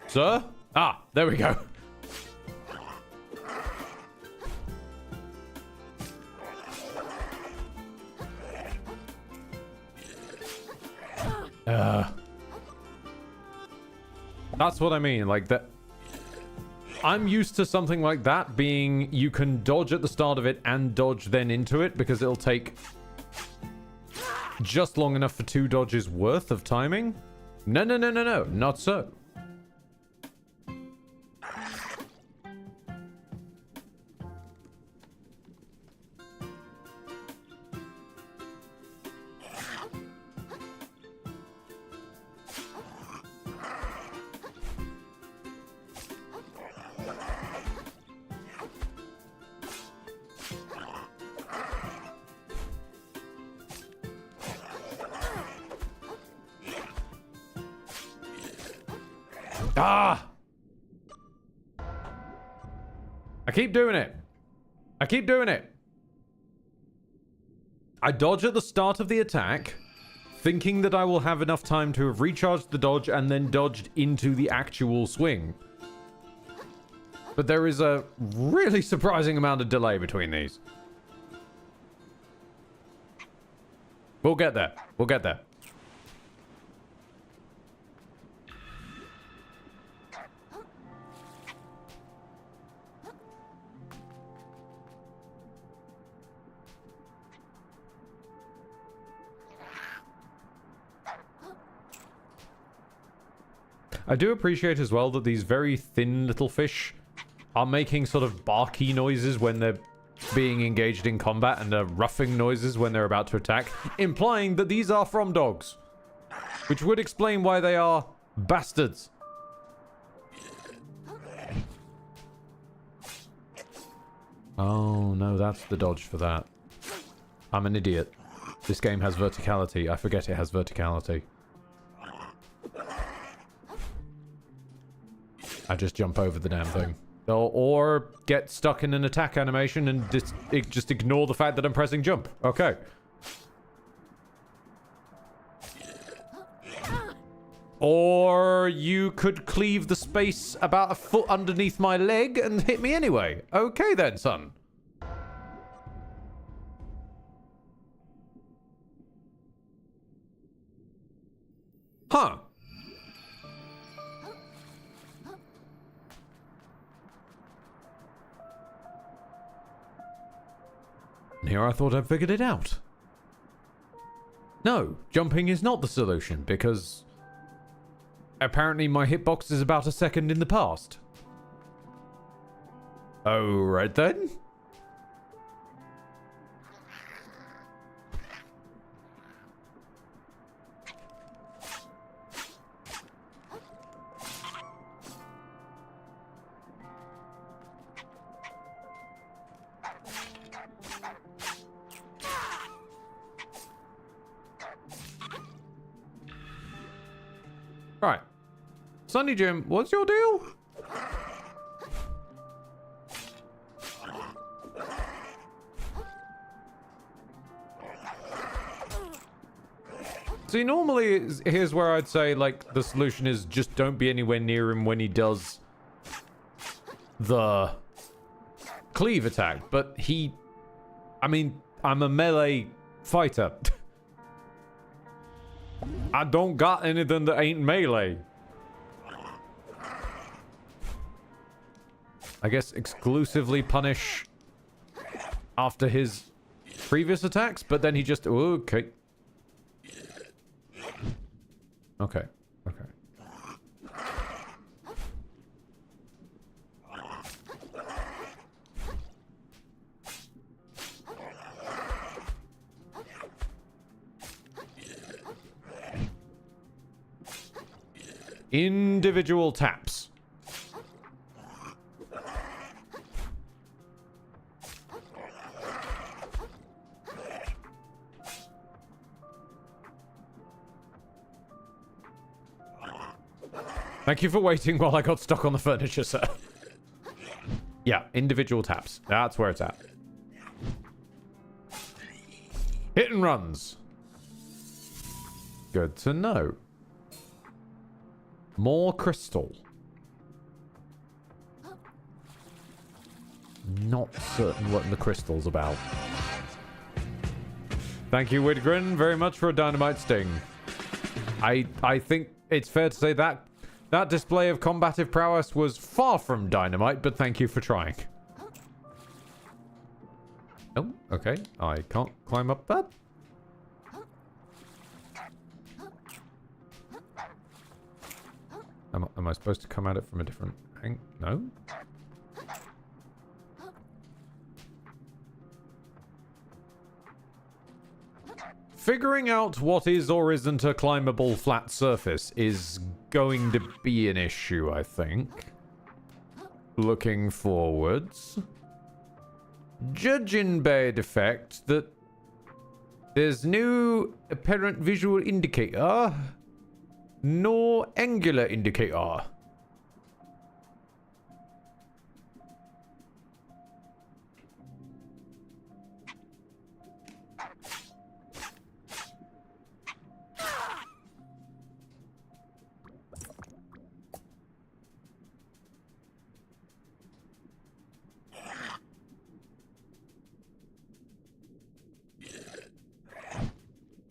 Sir? Ah, there we go. That's what I mean, like that. I'm used to something like that being you can dodge at the start of it and dodge then into it because it'll take just long enough for 2 dodges worth of timing. No, not so. Ah! I keep doing it. I keep doing it. I dodge at the start of the attack, thinking that I will have enough time to have recharged the dodge and then dodged into the actual swing. But there is a really surprising amount of delay between these. We'll get there. We'll get there. I do appreciate as well that these very thin little fish are making sort of barky noises when they're being engaged in combat and roughing noises when they're about to attack, implying that these are from dogs, which would explain why they are bastards. Oh no, that's the dodge for that. I'm an idiot. This game has verticality. I forget it has verticality. I just jump over the damn thing. Or get stuck in an attack animation and just ignore the fact that I'm pressing jump. Okay. Or you could cleave the space about a foot underneath my leg and hit me anyway. Okay then, son. Huh. And here I thought I'd figured it out. No, jumping is not the solution, because apparently my hitbox is about a second in the past. Oh, right then. Right. Sunny Jim, what's your deal? See, normally, here's where I'd say, like, the solution is just don't be anywhere near him when he does the cleave attack. But he... I mean, I'm a melee fighter. I don't got anything that ain't melee. I guess exclusively punish after his previous attacks, but then he just... Okay. Okay. Okay. Individual taps. Thank you for waiting while I got stuck on the furniture, sir. Yeah, individual taps. That's where it's at. Hit and runs. Good to know. More crystal. Not certain what the crystal's about. Thank you, Widgren, very much for a dynamite sting. I think it's fair to say that that display of combative prowess was far from dynamite, but thank you for trying. Oh, okay. I can't climb up that. Am I supposed to come at it from a different angle? No? Figuring out what is or isn't a climbable flat surface is going to be an issue, I think. Looking forwards. Judging by the fact that there's no apparent visual indicator, no angular indicator.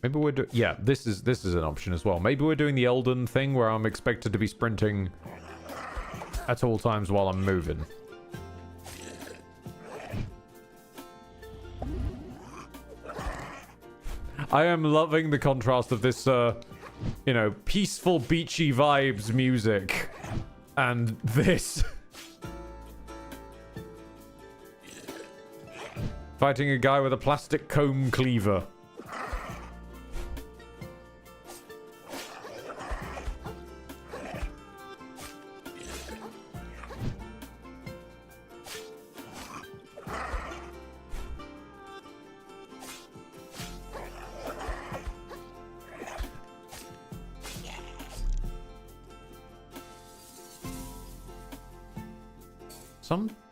Maybe we're doing... Yeah, this is an option as well. Maybe we're doing the Elden thing where I'm expected to be sprinting at all times while I'm moving. I am loving the contrast of this, you know, peaceful, beachy vibes music and this. Fighting a guy with a plastic comb cleaver.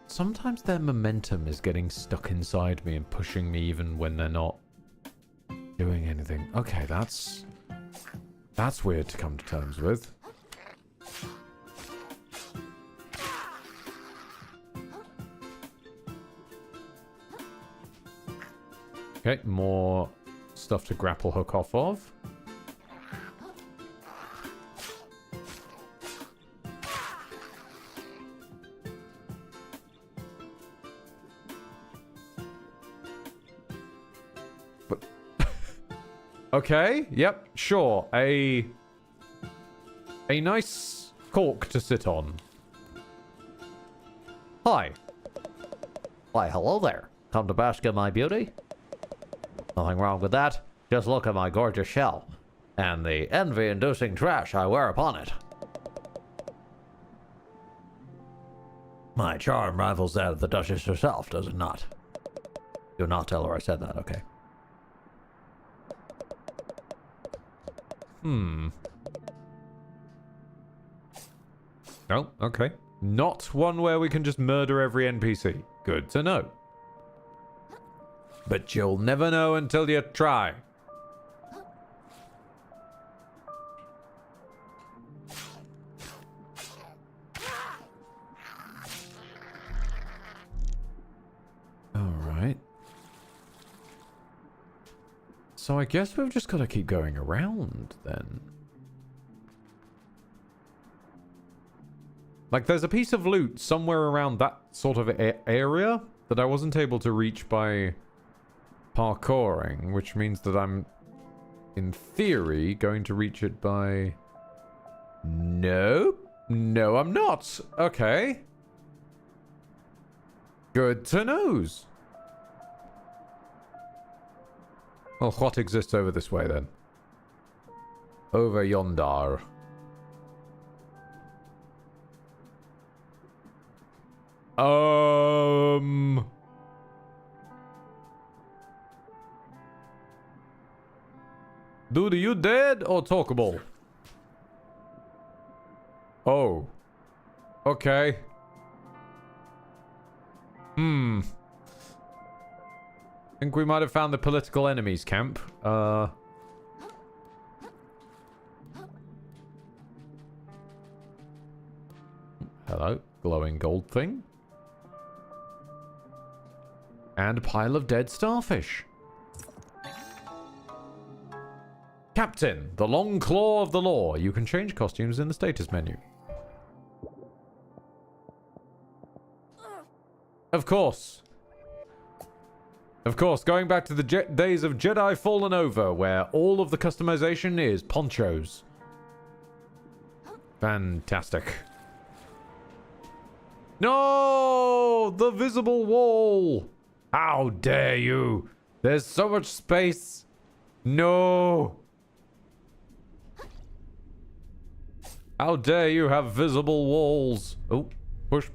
Sometimes their momentum is getting stuck inside me and pushing me even when they're not doing anything. Okay, that's weird to come to terms with. Okay, more stuff to grapple hook off of. Okay, yep, sure. A nice cork to sit on. Hi. Why, hello there. Come to bask in my beauty? Nothing wrong with that. Just look at my gorgeous shell. And the envy-inducing trash I wear upon it. My charm rivals that of the Duchess herself, does it not? Do not tell her I said that, okay? Oh, okay. Not one where we can just murder every NPC. Good to know. But you'll never know until you try. Alright. So I guess we've just got to keep going around then. Like, there's a piece of loot somewhere around that sort of area that I wasn't able to reach by parkouring, which means that I'm, in theory, going to reach it by... No, I'm not. Okay. Good to knows. Well, what exists over this way, then? Over yonder. Dude, are you dead or talkable? Oh. Okay. Think we might have found the political enemies camp. Hello, glowing gold thing. And a pile of dead starfish. Captain, the long claw of the law. You can change costumes in the status menu. Of course. Of course, going back to the days of Jedi Fallen Over, where all of the customization is ponchos. Fantastic. No! The visible wall! How dare you! There's so much space! No! How dare you have visible walls? Oh, push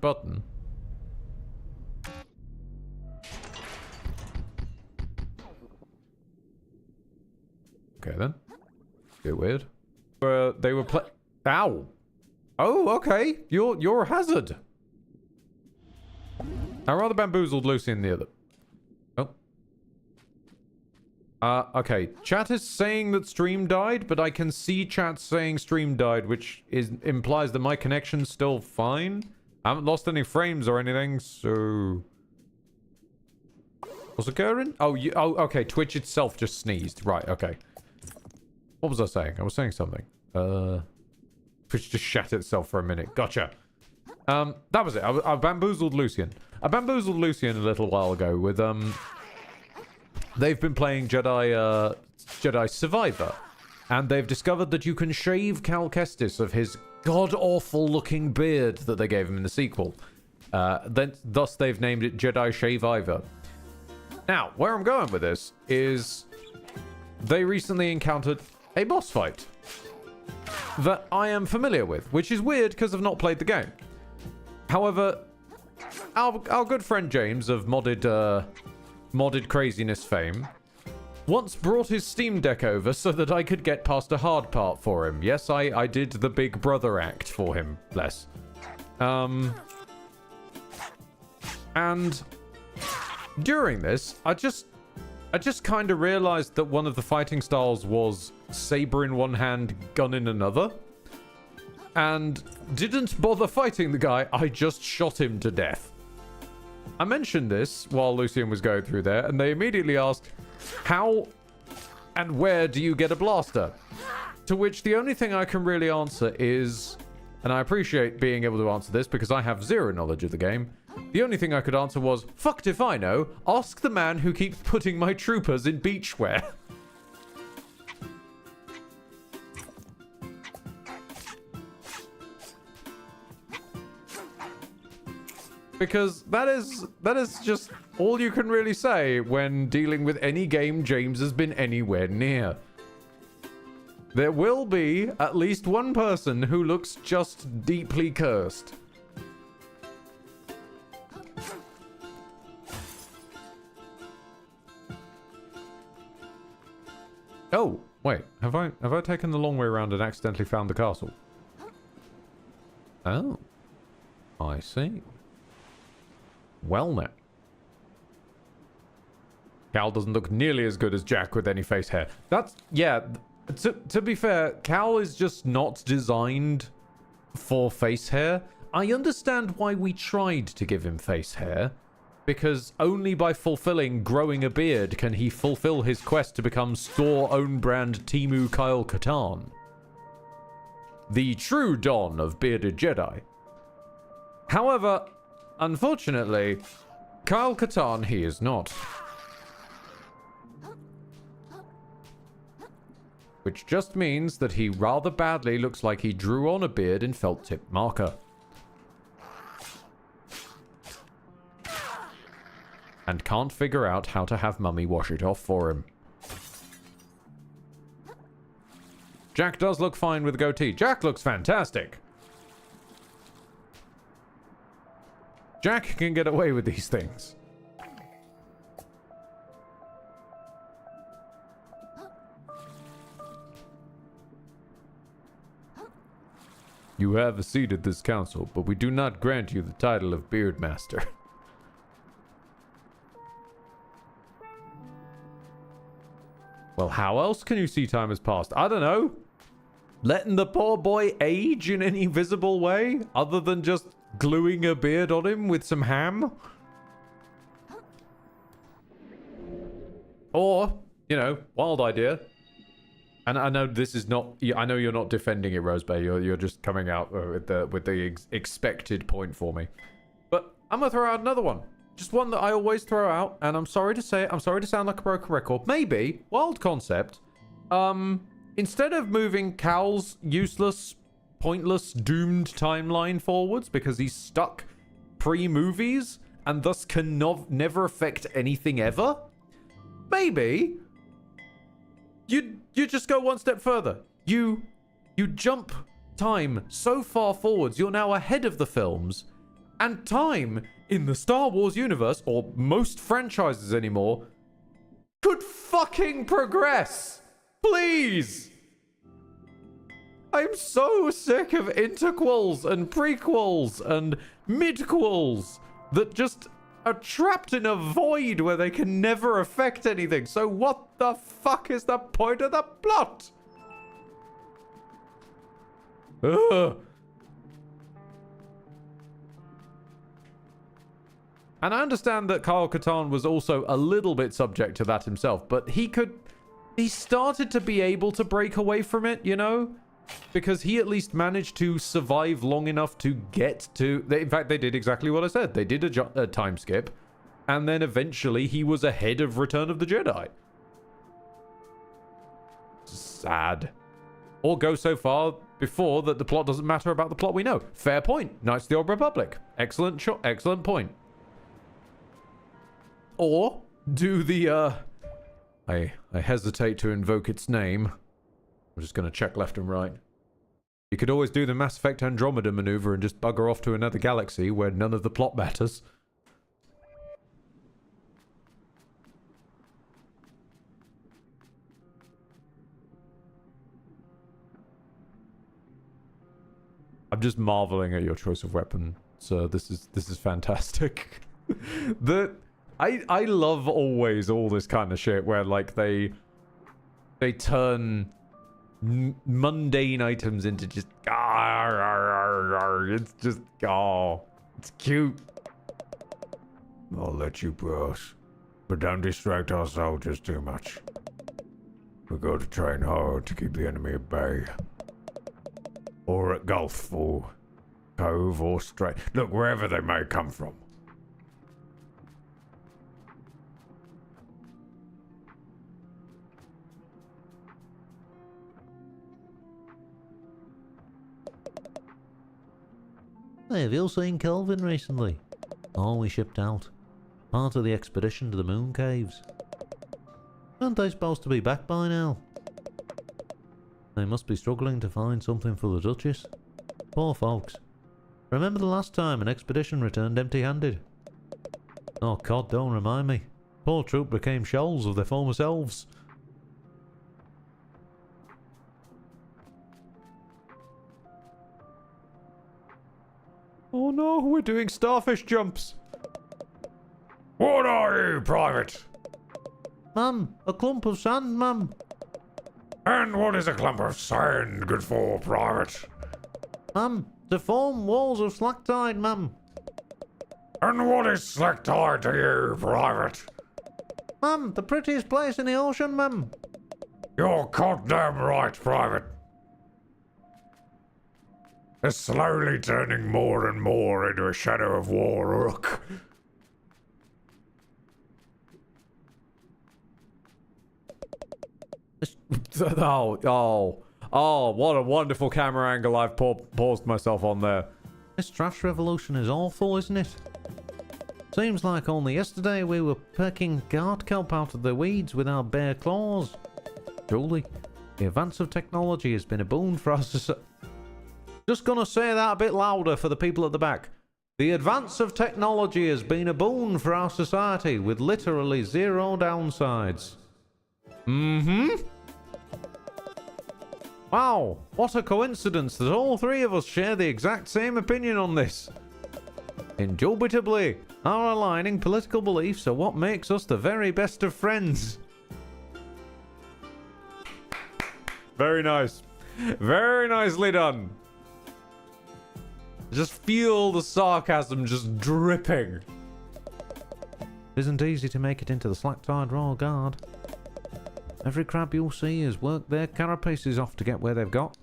button. Okay then. Bit weird. They were Ow! Oh, okay. You're a hazard. I rather bamboozled Lucy in the other. Oh. Okay. Chat is saying that stream died, but I can see chat saying stream died, which implies that my connection's still fine. I haven't lost any frames or anything, so... What's occurring? Oh, okay. Twitch itself just sneezed. Right, okay. What was I saying? I was saying something. Twitch just shat itself for a minute. Gotcha. That was it. I bamboozled Lucian. I bamboozled Lucian a little while ago with, they've been playing Jedi Survivor. And they've discovered that you can shave Cal Kestis of his god-awful looking beard that they gave him in the sequel. Thus they've named it Jedi Shave-Ivor. Now, where I'm going with this is they recently encountered a boss fight that I am familiar with, which is weird because I've not played the game. However, our good friend James of modded craziness fame once brought his Steam Deck over so that I could get past a hard part for him. Yes, I did the Big Brother act for him, bless. And during this, I just kind of realized that one of the fighting styles was saber in one hand, gun in another. And didn't bother fighting the guy, I just shot him to death. I mentioned this while Lucian was going through there, and they immediately asked, how and where do you get a blaster? To which the only thing I can really answer is, and I appreciate being able to answer this because I have zero knowledge of the game, the only thing I could answer was, fucked if I know, ask the man who keeps putting my troopers in beachwear. Because that is just all you can really say when dealing with any game James has been anywhere near. There will be at least one person who looks just deeply cursed. Oh, wait. Have I taken the long way around and accidentally found the castle? Oh. I see. Well now. Cal doesn't look nearly as good as Jack with any face hair. That's... yeah. To be fair, Cal is just not designed for face hair. I understand why we tried to give him face hair. Because only by fulfilling growing a beard can he fulfill his quest to become store own brand Timu Kyle Katarn. The true Don of bearded Jedi. However, unfortunately, Kyle Katarn he is not. Which just means that he rather badly looks like he drew on a beard in felt tip marker. And can't figure out how to have Mummy wash it off for him. Jack does look fine with a goatee. Jack looks fantastic. Jack can get away with these things. You have acceded this council, but we do not grant you the title of Beardmaster. Well, how else can you see time has passed? I don't know. Letting the poor boy age in any visible way, other than just gluing a beard on him with some ham? Or, you know, wild idea. And I know this is not... I know you're not defending it, Rosebay. You're just coming out with the expected point for me. But I'm going to throw out another one. Just one that I always throw out. And I'm sorry to say it. I'm sorry to sound like a broken record. Maybe. Wild concept. Instead of moving Cal's useless, pointless, doomed timeline forwards because he's stuck pre-movies and thus can never affect anything ever, maybe you just go one step further. You jump time so far forwards, you're now ahead of the films, and time in the Star Wars universe, or most franchises anymore, could fucking progress. Please! I'm so sick of interquels and prequels and midquels that just are trapped in a void where they can never affect anything. So what the fuck is the point of the plot? Ugh. And I understand that Kyle Katarn was also a little bit subject to that himself, but he started to be able to break away from it, you know? Because he at least managed to survive long enough to get to... In fact, they did exactly what I said. They did a time skip, and then eventually he was ahead of Return of the Jedi. Sad. Or go so far before that the plot doesn't matter about the plot we know. Fair point. Knights of the Old Republic. Excellent point. Or do the, I hesitate to invoke its name. I'm just going to check left and right. You could always do the Mass Effect Andromeda maneuver and just bugger off to another galaxy where none of the plot matters. I'm just marveling at your choice of weapon, sir. This is fantastic. I love always all this kind of shit where like they turn mundane items into just it's just it's cute. I'll let you pass, but don't distract our soldiers too much. We got to train hard to keep the enemy at bay. Or at Gulf, or Cove, or Strait. Look, wherever they may come from. Hey, have you all seen Kelvin recently? Oh, we shipped out. Part of the expedition to the moon caves. Aren't they supposed to be back by now? They must be struggling to find something for the Duchess. Poor folks. Remember the last time an expedition returned empty-handed? Oh God, don't remind me. Poor troop became shells of their former selves. Oh no, we're doing starfish jumps. What are you, Private? Mum, a clump of sand, Mum. And what is a clump of sand good for, Private? Mum, to form walls of slack tide, Mum. And what is slack tide to you, Private? Mum, the prettiest place in the ocean, Mum. You're goddamn right, Private. It's slowly turning more and more into a shadow of war, Rook. Oh, what a wonderful camera angle I've paused myself on there. This trash revolution is awful, isn't it? Seems like only yesterday we were pecking guard kelp out of the weeds with our bare claws. Truly, the advance of technology has been a boon for our society. Just gonna say that a bit louder for the people at the back. The advance of technology has been a boon for our society with literally zero downsides. Wow, what a coincidence that all three of us share the exact same opinion on this. Indubitably, our aligning political beliefs are what makes us the very best of friends. Very nice. Very nicely done. Just feel the sarcasm just dripping. It isn't easy to make it into the slack tide Royal Guard. Every crab you'll see has worked their carapaces off to get where they've got.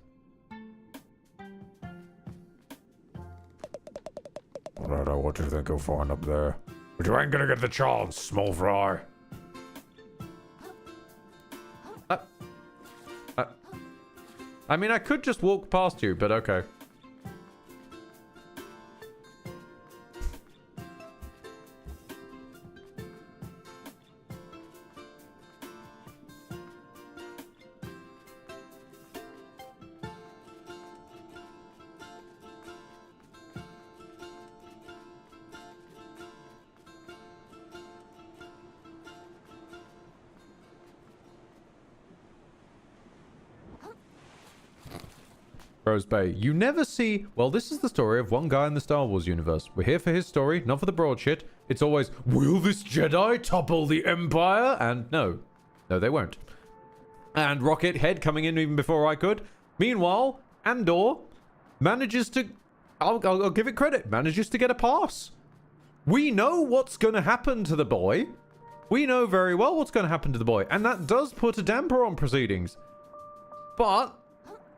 I don't know what you think you'll find up there. But you ain't gonna get the chance, small fry. I mean, I could just walk past you, but okay. Rose Bay. You never see... Well, this is the story of one guy in the Star Wars universe. We're here for his story, not for the broad shit. It's always, will this Jedi topple the Empire? And no. No, they won't. And Rocket Head coming in even before I could. Meanwhile, Andor manages to... I'll give it credit. Manages to get a pass. We know what's going to happen to the boy. We know very well what's going to happen to the boy. And that does put a damper on proceedings. But,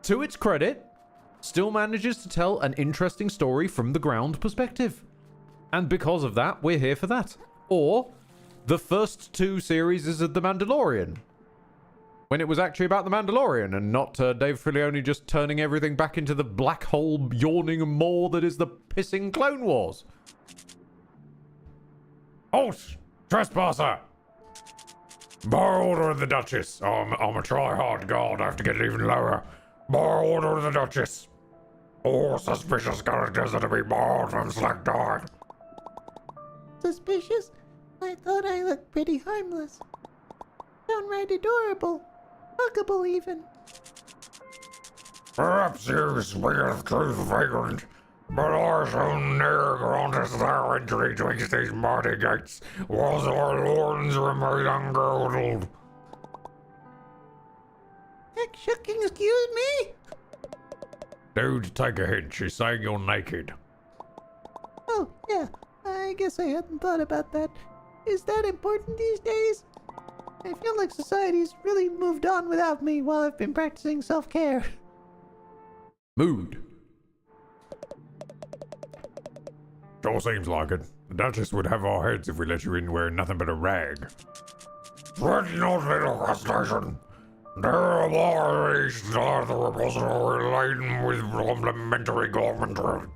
to its credit, still manages to tell an interesting story from the ground perspective. And because of that, we're here for that. Or, the first 2 series of The Mandalorian. When it was actually about The Mandalorian and not Dave Filoni just turning everything back into the black hole yawning maw that is the pissing Clone Wars. Halt! Trespasser! Bar order of the Duchess. I'm a try-hard guard. I have to get it even lower. Bar order of the Duchess. All suspicious characters are to be barred from Slack Tide. Suspicious? I thought I looked pretty harmless. Downright adorable. Huggable even. Perhaps you speak of truth vagrant, but I shall ne'er grant us thou entry twixt these mighty gates, whilst our lords remain ungirdled. Excuse me? Dude, take a hint. She's saying you're naked. Oh, yeah. I guess I hadn't thought about that. Is that important these days? I feel like society's really moved on without me while I've been practicing self-care. Mood. Sure seems like it. The Duchess would have our heads if we let you in wearing nothing but a rag. Fret not, little crustacean. There above east are the repository laden with complimentary garmentry.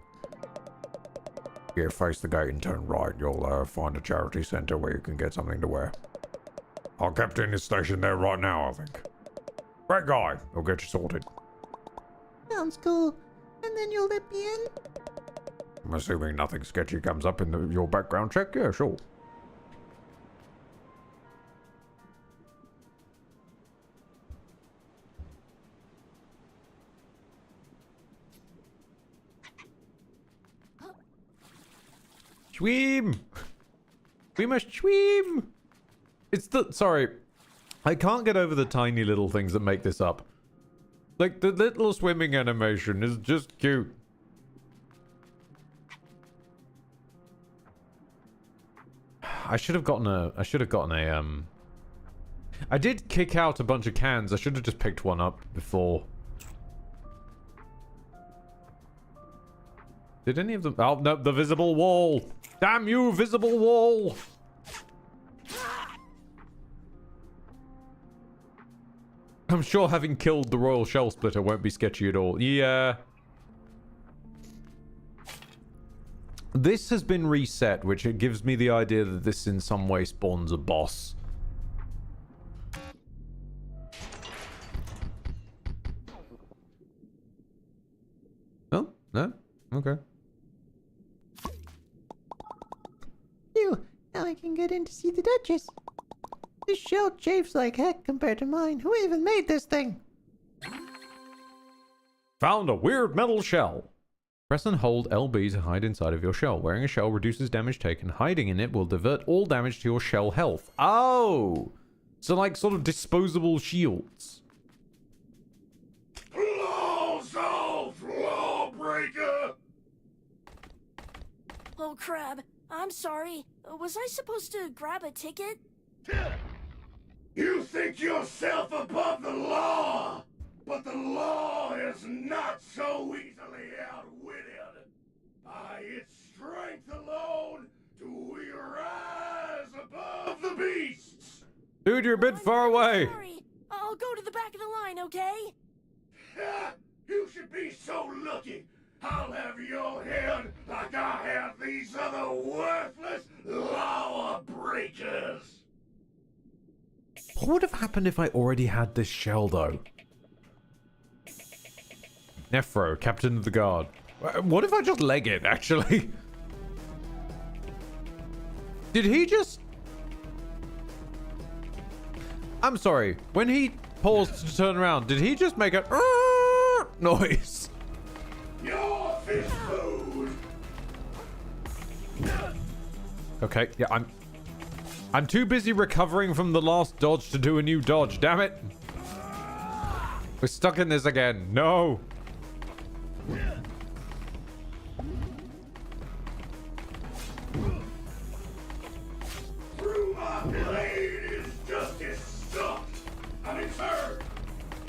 Yeah, face the gate and turn right. You'll find a charity centre where you can get something to wear. Our captain is stationed there right now, I think. Great guy. He'll get you sorted. Sounds cool. And then you'll let me in? I'm assuming nothing sketchy comes up in your background check. Yeah, sure. Swim! We must swim! It's the... Sorry. I can't get over the tiny little things that make this up. Like, the little swimming animation is just cute. I should have gotten a... I did kick out a bunch of cans. I should have just picked one up before. Did any of them... Oh, no, the visible wall! Damn you, visible wall! I'm sure having killed the royal shell splitter won't be sketchy at all. Yeah. This has been reset, which it gives me the idea that this in some way spawns a boss. Oh? No? Okay. Phew, now I can get in to see the Duchess. This shell chafes like heck compared to mine. Who even made this thing? Found a weird metal shell. Press and hold LB to hide inside of your shell. Wearing a shell reduces damage taken. Hiding in it will divert all damage to your shell health. Oh! So like sort of disposable shields. Claws off, lawbreaker! Oh, crab. I'm sorry. Was I supposed to grab a ticket? You think yourself above the law, but the law is not so easily outwitted. By its strength alone do we rise above the beasts. Dude, you're a bit far away. Sorry. I'll go to the back of the line, okay? You should be so lucky. I'll have your head like I have these other worthless law breakers. What would have happened if I already had this shell, though? Nephro, captain of the guard. What if I just leg it, actually? Did he just... I'm sorry. When he paused to turn around, did he just make a noise? Your fish food. Okay, yeah, I'm too busy recovering from the last dodge to do a new dodge, damn it. We're stuck in this again. No.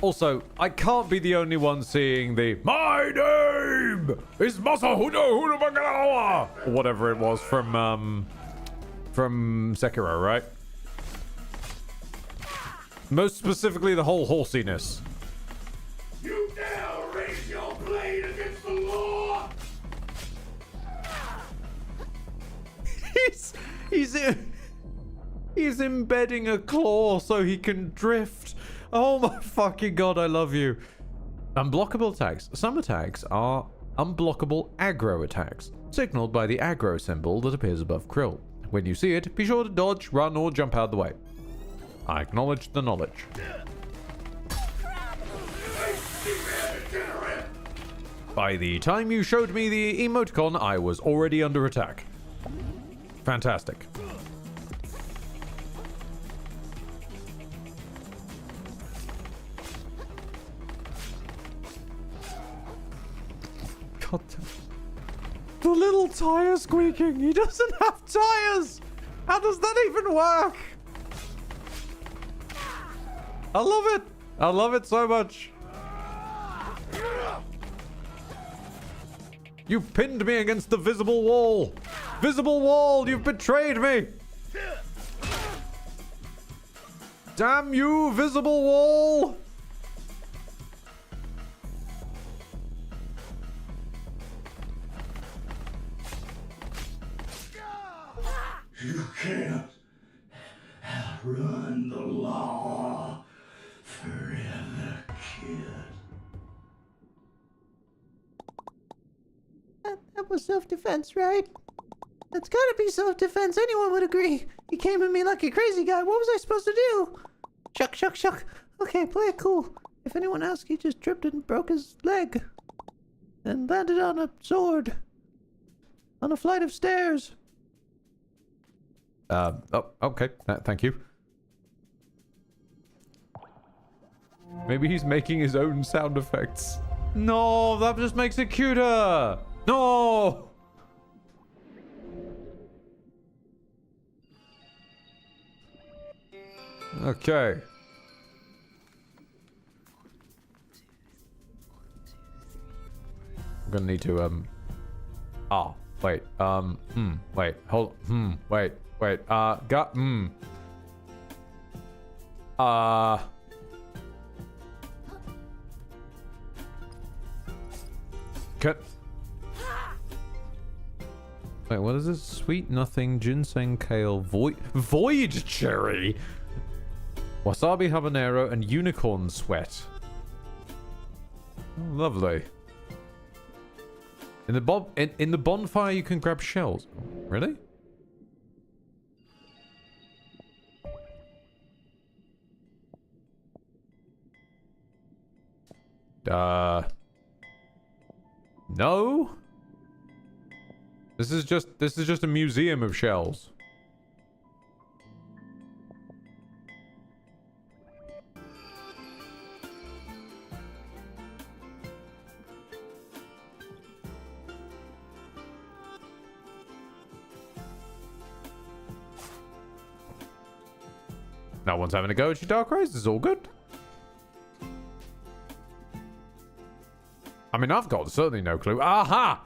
Also, I can't be the only one seeing the "My name is Masahuno Hunabagawa" or whatever it was from Sekiro, right? Most specifically, the whole horsiness. You dare raise your blade against the law? He's embedding a claw so he can drift. Oh my fucking god, I love you. Unblockable attacks. Some attacks are unblockable aggro attacks, signaled by the aggro symbol that appears above Krill. When you see it, be sure to dodge, run, or jump out of the way. I acknowledge the knowledge. By the time you showed me the emoticon, I was already under attack. Fantastic. God damn. The little tire squeaking. He doesn't have tires. How does that even work? I love it. I love it so much. You pinned me against the visible wall. Visible wall, you've betrayed me. Damn you, visible wall. You can't outrun the law forever, kid. That was self-defense, right? That's gotta be self-defense. Anyone would agree. He came at me like a crazy guy. What was I supposed to do? Shuck, shuck, shuck. Okay, play it cool. If anyone asks, he just tripped and broke his leg. And landed on a sword. On a flight of stairs. Oh, okay. Thank you. Maybe he's making his own sound effects. No, that just makes it cuter. No. Okay. I'm gonna need to wait. Wait. Hold. Wait. Got. Cut. Wait, what is this? Sweet nothing, ginseng kale, void cherry, wasabi habanero, and unicorn sweat. Oh, lovely. In the bonfire, you can grab shells. Really? No. This is just a museum of shells. No one's having a go at you, Darkrai. This is all good. I mean, I've got certainly no clue. Aha!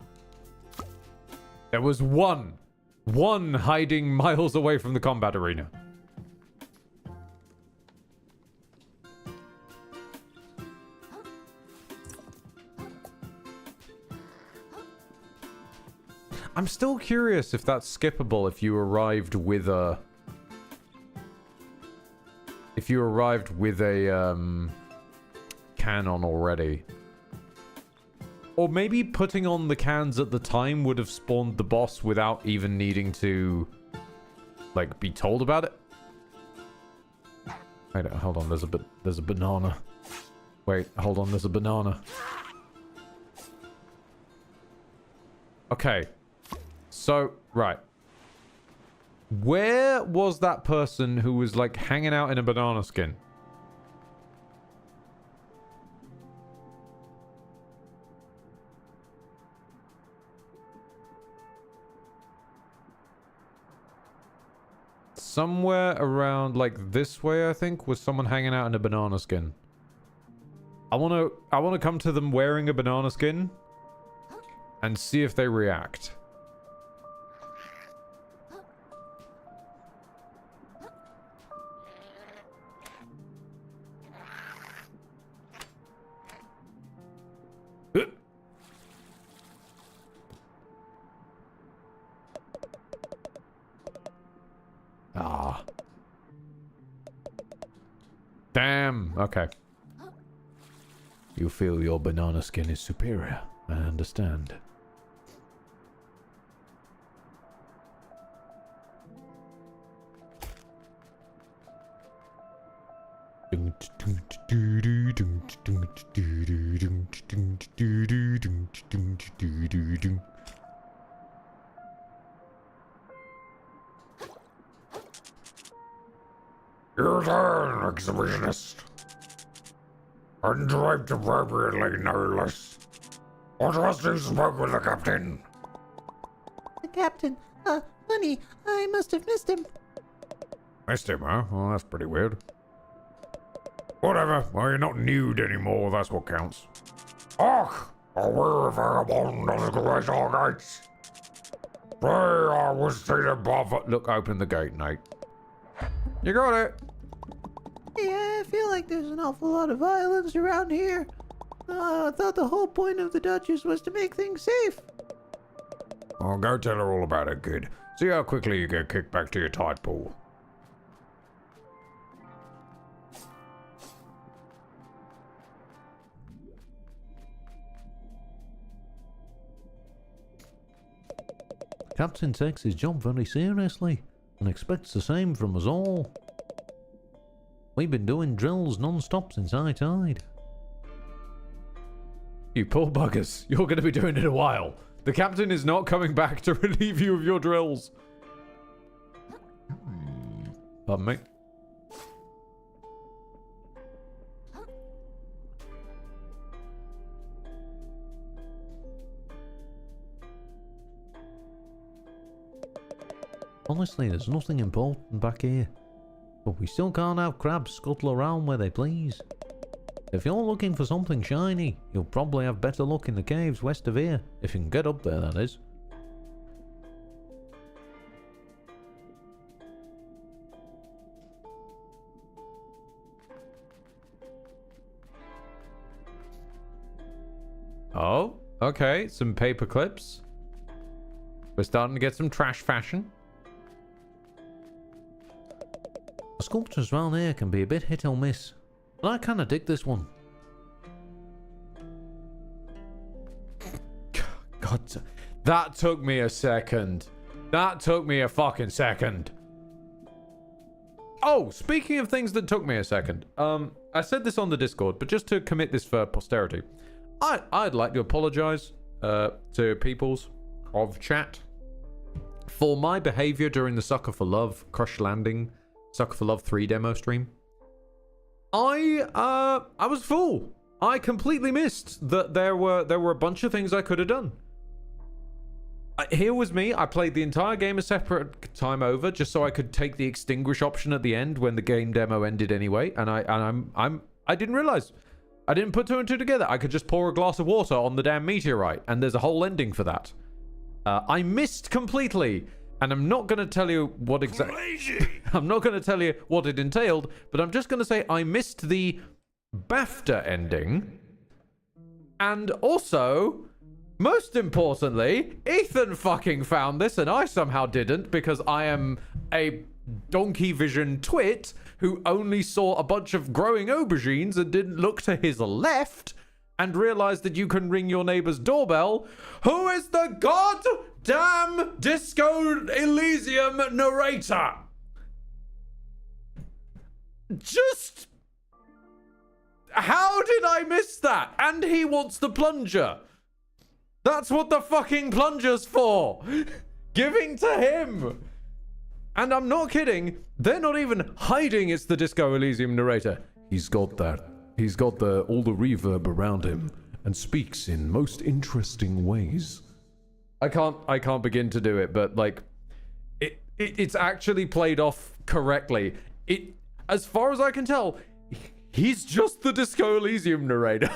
There was one hiding miles away from the combat arena. I'm still curious if that's skippable if you arrived with a... If you arrived with a, canon already. Or maybe putting on the cans at the time would have spawned the boss without even needing to, like, be told about it. Wait, hold on, there's a banana. Wait, hold on, there's a banana. Okay. So, right. Where was that person who was, like, hanging out in a banana skin? Somewhere around, like, this way, I think, was someone hanging out in a banana skin. I wanna come to them wearing a banana skin and see if they react. Ah. Damn. Okay. You feel your banana skin is superior. I understand. You're there, exhibitionist. Undraped appropriately, no less. What was you spoke with the captain? The captain. Funny, I must have missed him. Missed him, huh? Well, that's pretty weird. Whatever. Well, you're not nude anymore, that's what counts. Och! A weary vagabond does grace our gates. Pray I was seen above. Look, open the gate, Nate. You got it. Yeah, I feel like there's an awful lot of violence around here. I thought the whole point of the Duchess was to make things safe. I'll go tell her all about it, kid. See how quickly you get kicked back to your tide pool. Captain takes his job very seriously and expects the same from us all. We've been doing drills non-stop since high tide. You poor buggers. You're going to be doing it a while. The captain is not coming back to relieve you of your drills. Pardon me. Honestly, there's nothing important back here. But we still can't have crabs scuttle around where they please. If you're looking for something shiny, you'll probably have better luck in the caves west of here. If you can get up there, that is. Oh, okay. Some paper clips. We're starting to get some trash fashion. The sculptures around here can be a bit hit or miss, but I kinda dig this one. God, that took me a second. That took me a fucking second. Oh, speaking of things that took me a second, I said this on the Discord, but just to commit this for posterity, I'd like to apologize to peoples of chat for my behavior during the Sucker for Love Crush Landing Sucker for Love 3 demo stream. I was a fool. I completely missed that there were a bunch of things I could have done. Here was me. I played the entire game a separate time over just so I could take the extinguish option at the end when the game demo ended anyway. And I didn't realize. I didn't put two and two together. I could just pour a glass of water on the damn meteorite, and there's a whole ending for that. I missed completely, and I'm not going to tell you what exactly. I'm not going to tell you what it entailed, but I'm just going to say I missed the BAFTA ending, and also, most importantly, Ethan fucking found this, and I somehow didn't because I am a donkey vision twit who only saw a bunch of growing aubergines and didn't look to his left and realized that you can ring your neighbor's doorbell. Who is the goddamn Disco Elysium narrator? Just... how did I miss that? And he wants the plunger. That's what the fucking plunger's for. Giving to him. And I'm not kidding. They're not even hiding it's the Disco Elysium narrator. He's got that. He's got all the reverb around him and speaks in most interesting ways. I can't begin to do it, but like it's actually played off correctly. As far as I can tell, he's just the Disco Elysium narrator.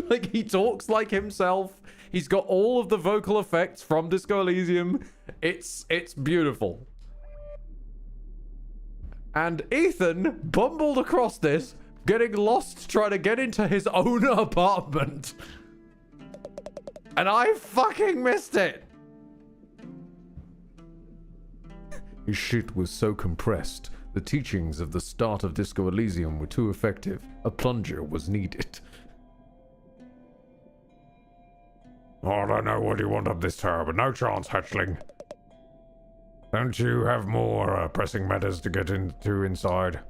Like, he talks like himself. He's got all of the vocal effects from Disco Elysium. It's beautiful. And Ethan bumbled across this, getting lost trying to get into his own apartment. And I fucking missed it. His shit was so compressed. The teachings of the start of Disco Elysium were too effective. A plunger was needed. I don't know what you want up this tower, but no chance, hatchling. Don't you have more pressing matters to get into inside?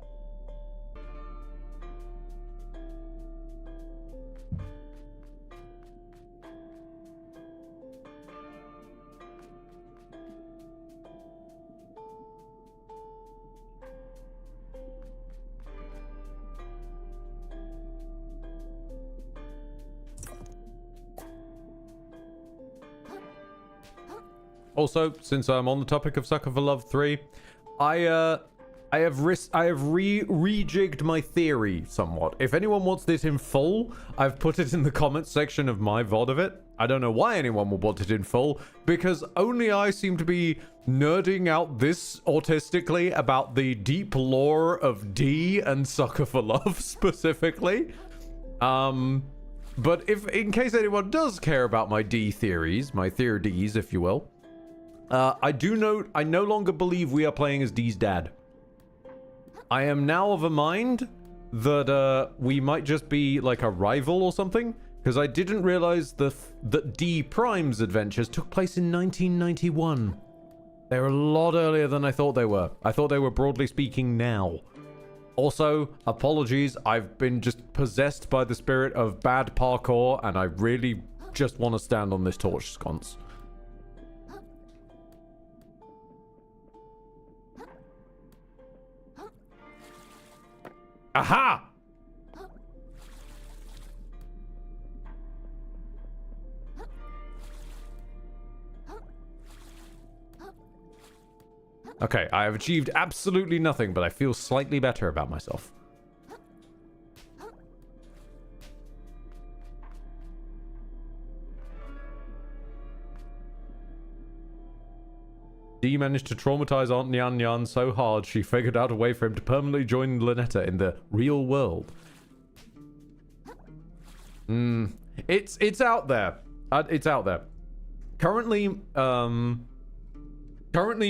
Also, since I'm on the topic of Sucker for Love 3, I have rejigged my theory somewhat. If anyone wants this in full, I've put it in the comments section of my VOD of it. I don't know why anyone would want it in full, because only I seem to be nerding out this autistically about the deep lore of D and Sucker for Love specifically. But if, in case anyone does care about my D theories, my theories, if you will, I no longer believe we are playing as D's dad. I am now of a mind that we might just be like a rival or something, because I didn't realize that D Prime's adventures took place in 1991. They're a lot earlier than I thought they were. I thought they were, broadly speaking, now. Also, apologies, I've been just possessed by the spirit of bad parkour, and I really just want to stand on this torch sconce. Aha! Okay, I have achieved absolutely nothing, but I feel slightly better about myself. Dee managed to traumatize Aunt Nyan Nyan so hard she figured out a way for him to permanently join Lynetta in the real world. It's out there. It's out there. Currently,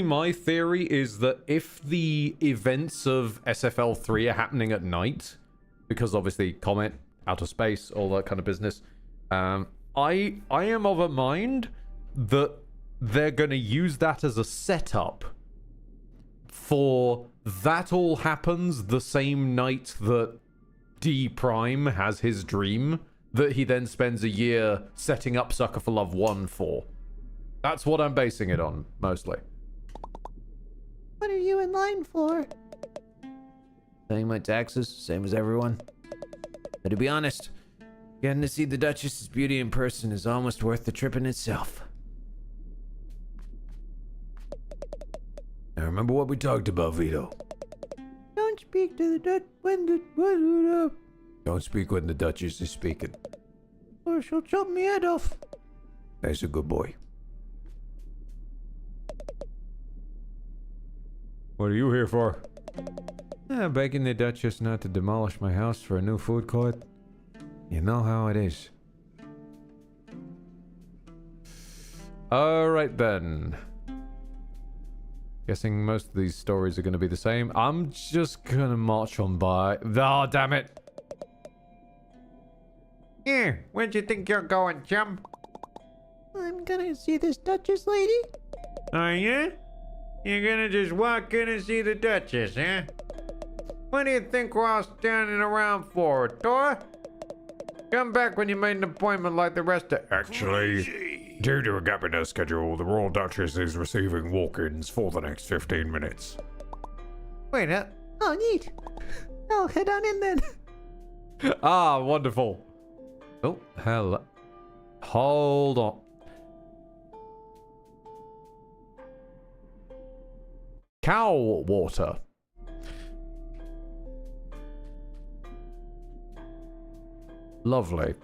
my theory is that if the events of SFL 3 are happening at night, because obviously Comet, outer space, all that kind of business, I am of a mind that they're going to use that as a setup for that all happens the same night that D Prime has his dream that he then spends a year setting up Sucker for Love 1 for. That's what I'm basing it on, mostly. What are you in line for? Paying my taxes, same as everyone. But to be honest, getting to see the Duchess's beauty in person is almost worth the trip in itself. Now remember what we talked about, Vito. Don't speak to the Dutch when the... Don't speak when the Duchess is speaking. Or she'll chop me head off. That's a good boy. What are you here for? Begging the Duchess not to demolish my house for a new food court. You know how it is. Alright then. Guessing most of these stories are going to be the same. I'm just going to march on by. Oh, damn it. Yeah, where do you think you're going, chum? I'm gonna see this Duchess lady. Are you? You're gonna just walk in and see the Duchess, huh? What do you think we're all standing around for, a tour? Come back when you made an appointment like the rest of... Actually, due to a gap in her schedule, the Royal Duchess is receiving walk-ins for the next 15 minutes. Wait, Oh, neat. I'll head on in then. Ah, wonderful. Oh, hello. Hold on. Cow water. Lovely.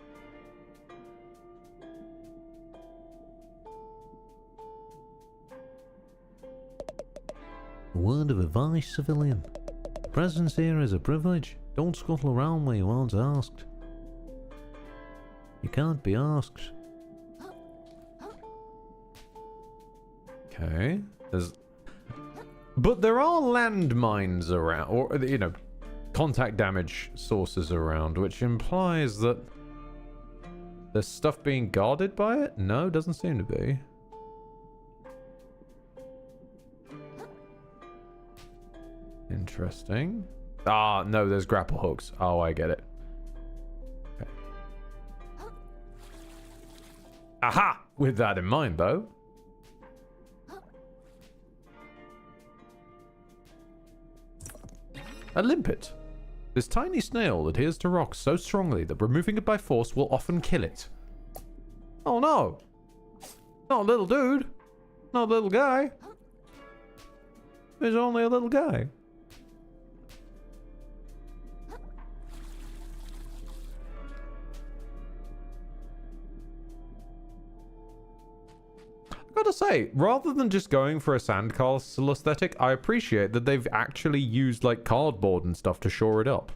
A word of advice, civilian. Presence here is a privilege. Don't scuttle around where you aren't asked. You can't be asked. Okay. But there are landmines around, or, you know, contact damage sources around, which implies that there's stuff being guarded by it? No, doesn't seem to be. Interesting. Ah, no, there's grapple hooks. Oh, I get it. Okay. Aha! With that in mind, though. A limpet. This tiny snail adheres to rocks so strongly that removing it by force will often kill it. Oh no! Not a little dude. Not a little guy. There's only a little guy. Gotta say, rather than just going for a sandcastle aesthetic, I appreciate that they've actually used like cardboard and stuff to shore it up.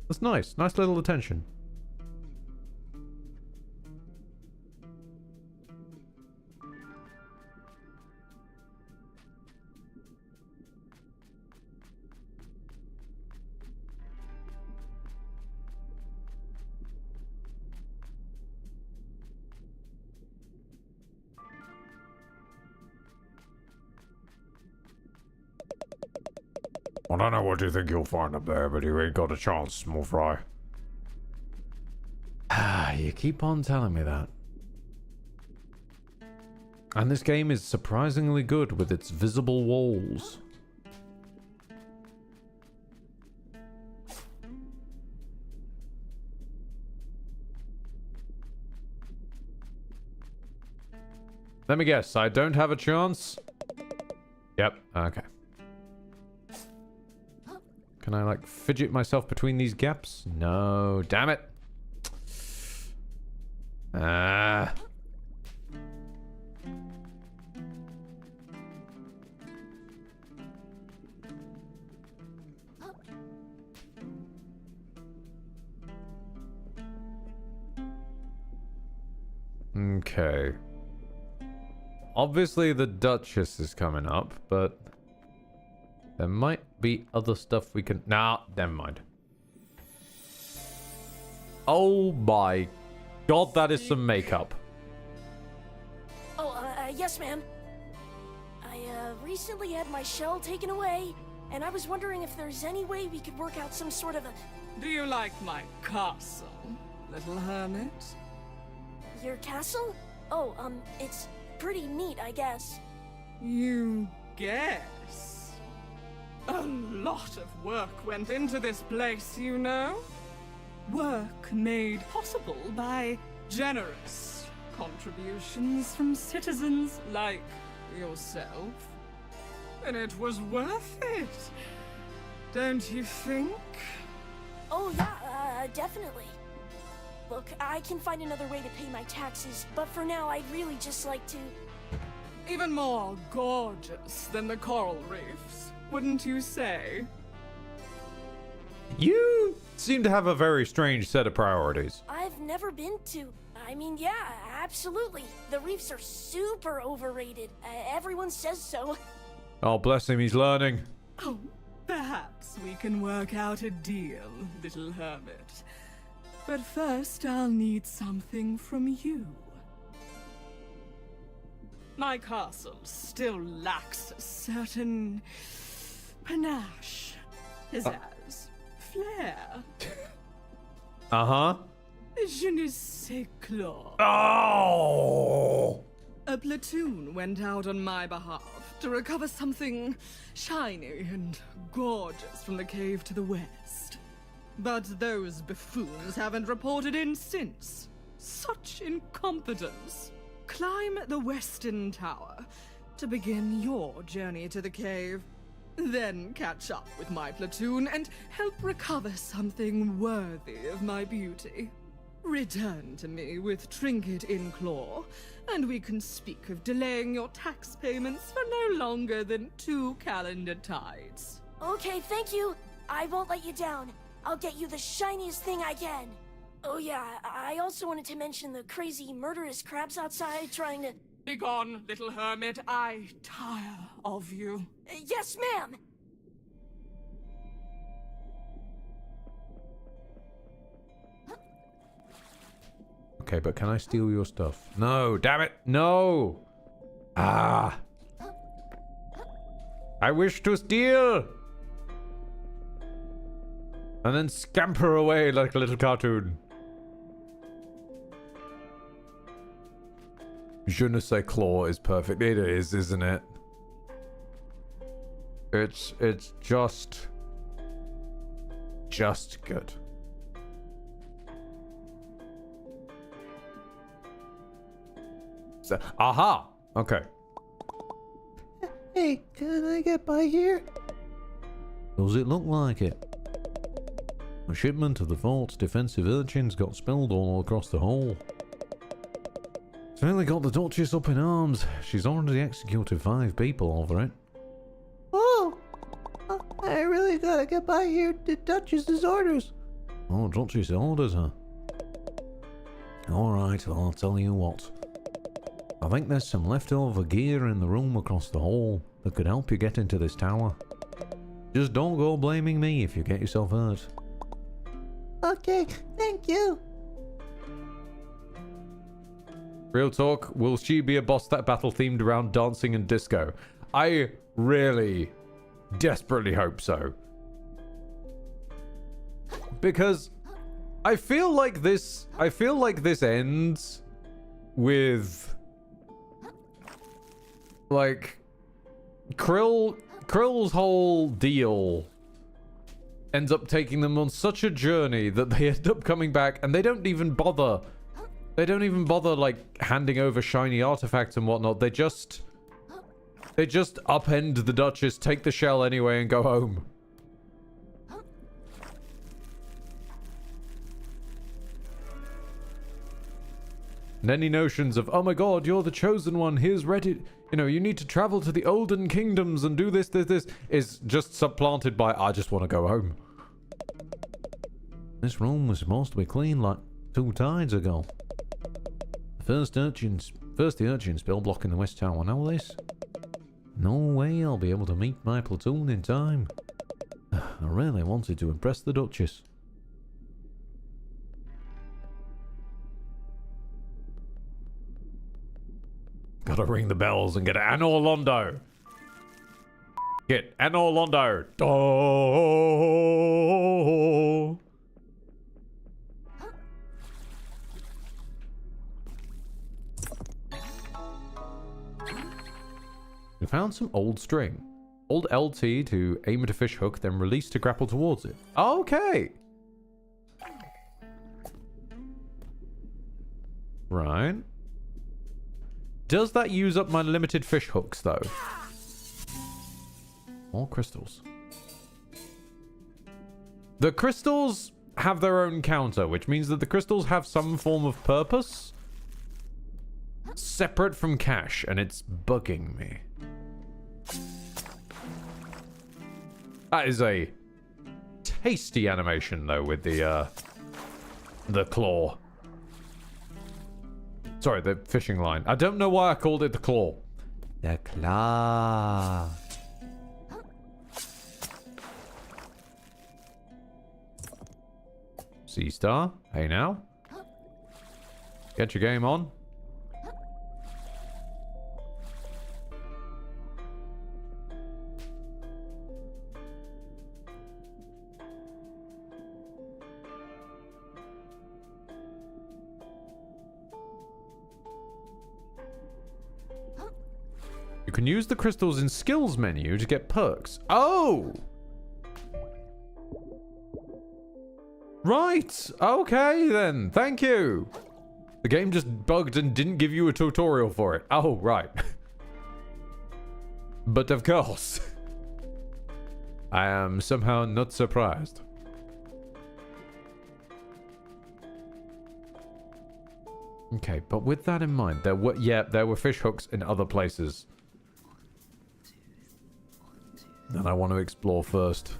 That's nice. Nice little attention. I don't know what you think you'll find up there, but you ain't got a chance, small fry. Ah, you keep on telling me that. And this game is surprisingly good with its visible walls. Let me guess, I don't have a chance? Yep, okay. Can I, like, fidget myself between these gaps? No, damn it. Ah. Okay. Obviously the Duchess is coming up, but there might be other stuff we can... Nah, never mind. Oh my god, that is some makeup. Oh, yes, ma'am. I, recently had my shell taken away, and I was wondering if there's any way we could work out some sort of a... Do you like my castle, little hermit? Your castle? Oh, it's pretty neat, I guess. You guess? A lot of work went into this place, you know? Work made possible by generous contributions from citizens like yourself. And it was worth it, don't you think? Oh, yeah, definitely. Look, I can find another way to pay my taxes, but for now, I'd really just like to... Even more gorgeous than the coral reefs, wouldn't you say? You seem to have a very strange set of priorities. I've never been to... I mean, yeah, absolutely. The reefs are super overrated. Everyone says so. Oh, bless him, he's learning. Oh, perhaps we can work out a deal, little hermit. But first, I'll need something from you. My castle still lacks a certain panache, pizzazz, flair. Uh-huh. Je ne sais quoi. Oh! A platoon went out on my behalf to recover something shiny and gorgeous from the cave to the west. But those buffoons haven't reported in since. Such incompetence. Climb the western tower to begin your journey to the cave. Then catch up with my platoon and help recover something worthy of my beauty. Return to me with trinket in claw, and we can speak of delaying your tax payments for no longer than 2 calendar tides. Okay, thank you. I won't let you down. I'll get you the shiniest thing I can. Oh yeah, I also wanted to mention the crazy murderous crabs outside trying to... Begone, little hermit. I tire of you. Yes, ma'am! Okay, but can I steal your stuff? No, damn it. No. Ah. I wish to steal. And then scamper away like a little cartoon. Je ne sais claw is perfect. It is, isn't it? It's just good. So, aha! Okay. Hey, can I get by here? Does it look like it? A shipment of the fort's defensive urchins got spilled all across the hall. It's really got the Duchess up in arms. She's already executed 5 people over it. Oh! I really gotta get by here to Duchess's orders. Oh, Duchess orders her. Alright, well, I'll tell you what. I think there's some leftover gear in the room across the hall that could help you get into this tower. Just don't go blaming me if you get yourself hurt. Okay, thank you. Real talk, will she be a boss that battle themed around dancing and disco? I really, desperately hope so. Because I feel like this ends with like Krill's whole deal ends up taking them on such a journey that they end up coming back and they don't even bother like handing over shiny artifacts and whatnot. They just upend the Duchess, take the shell anyway, and go home. And any notions of, oh my god, you're the chosen one, here's ready, you know, you need to travel to the olden kingdoms and do this, is just supplanted by, I just want to go home. This room was supposed to be clean like 2 tides ago. First the urchin spill blocking the west tower. Now this. No way I'll be able to meet my platoon in time. I really wanted to impress the Duchess. Gotta ring the bells and get Anor Londo. Get Anor Londo. Oh. We found some old string. Hold LT to aim at a fish hook, then release to grapple towards it. Okay. Right. Does that use up my limited fish hooks, though? More crystals. The crystals have their own counter, which means that the crystals have some form of purpose separate from cash, and it's bugging me. That is a tasty animation, though, with the claw. Sorry, the fishing line. I don't know why I called it the claw. The claw. Sea Star, hey now. Get your game on. You can use the crystals in skills menu to get perks. Oh! Right! Okay then, thank you! The game just bugged and didn't give you a tutorial for it. Oh, right. But of course. I am somehow not surprised. Okay, but with that in mind, there were fish hooks in other places that I want to explore first.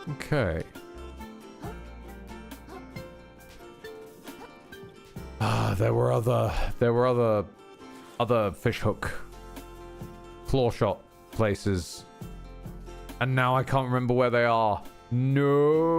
Okay. There were other fishhook claw shot places, and now I can't remember where they are. No.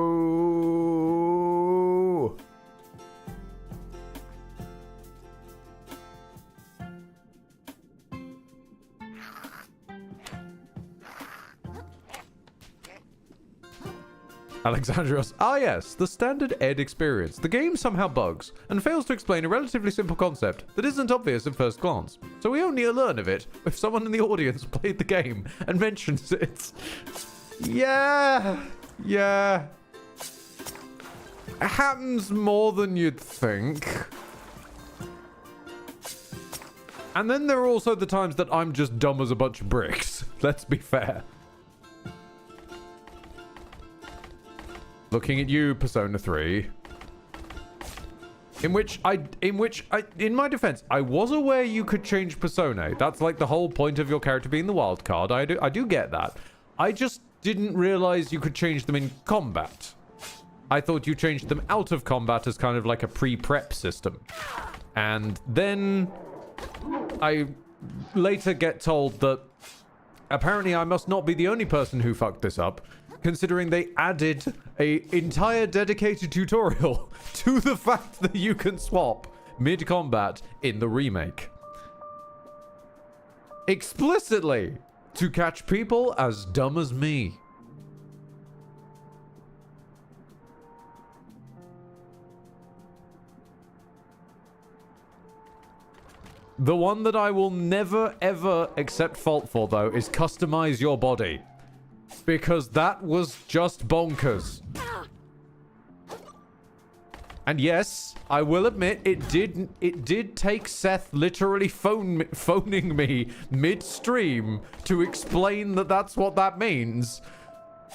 Alexandros. Ah yes, the standard Ed experience. The game somehow bugs and fails to explain a relatively simple concept that isn't obvious at first glance. So we only learn of it if someone in the audience played the game and mentions it. Yeah. It happens more than you'd think. And then there are also the times that I'm just dumb as a bunch of bricks. Let's be fair. Looking at you, Persona 3. In my defense, I was aware you could change personae. That's like the whole point of your character being the wild card. I do get that. I just didn't realize you could change them in combat. I thought you changed them out of combat as kind of like a pre-prep system. And then I later get told that apparently I must not be the only person who fucked this up, considering they added an entire dedicated tutorial to the fact that you can swap mid-combat in the remake. Explicitly, to catch people as dumb as me. The one that I will never ever accept fault for, though, is customize your body. Because that was just bonkers. And yes, I will admit it did take Seth literally phoning me midstream to explain that that's what that means.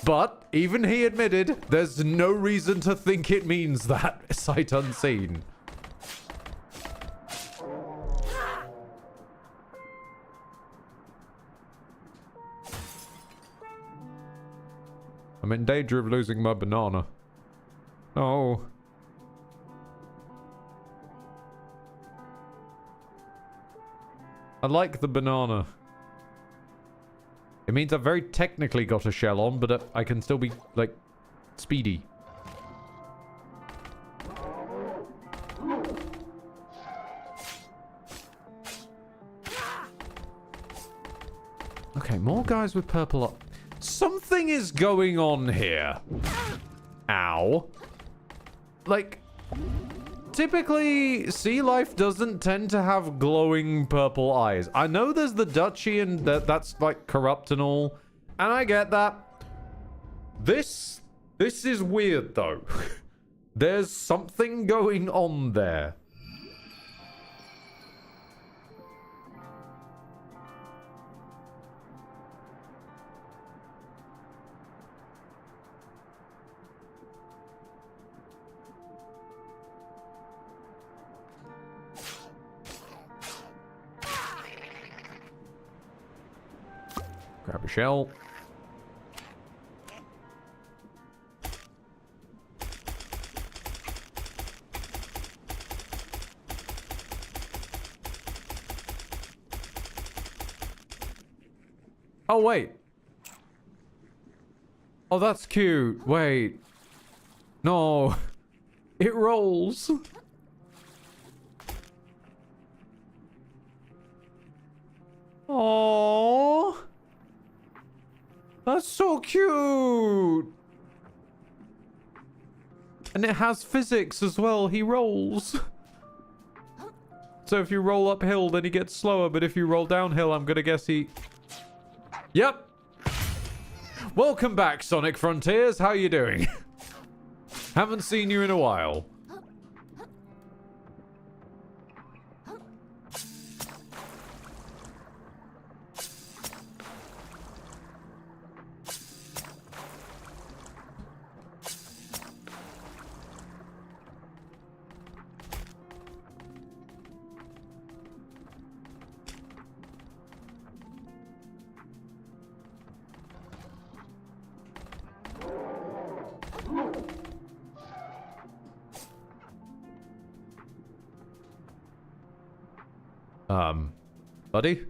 But even he admitted there's no reason to think it means that, sight unseen. I'm in danger of losing my banana. Oh. I like the banana. It means I've very technically got a shell on, but I can still be, like, speedy. Okay, more guys with purple. Something is going on here. Ow. Like, typically, sea life doesn't tend to have glowing purple eyes. I know there's the duchy and that's like corrupt and all, and I get that. This is weird though. There's something going on there. Grab a shell. Oh, wait. Oh, that's cute. Wait. No. It rolls. Aww. That's so cute. And it has physics as well. He rolls. So if you roll uphill, then he gets slower. But if you roll downhill, I'm going to guess he... Yep. Welcome back, Sonic Frontiers. How you doing? Haven't seen you in a while. Buddy?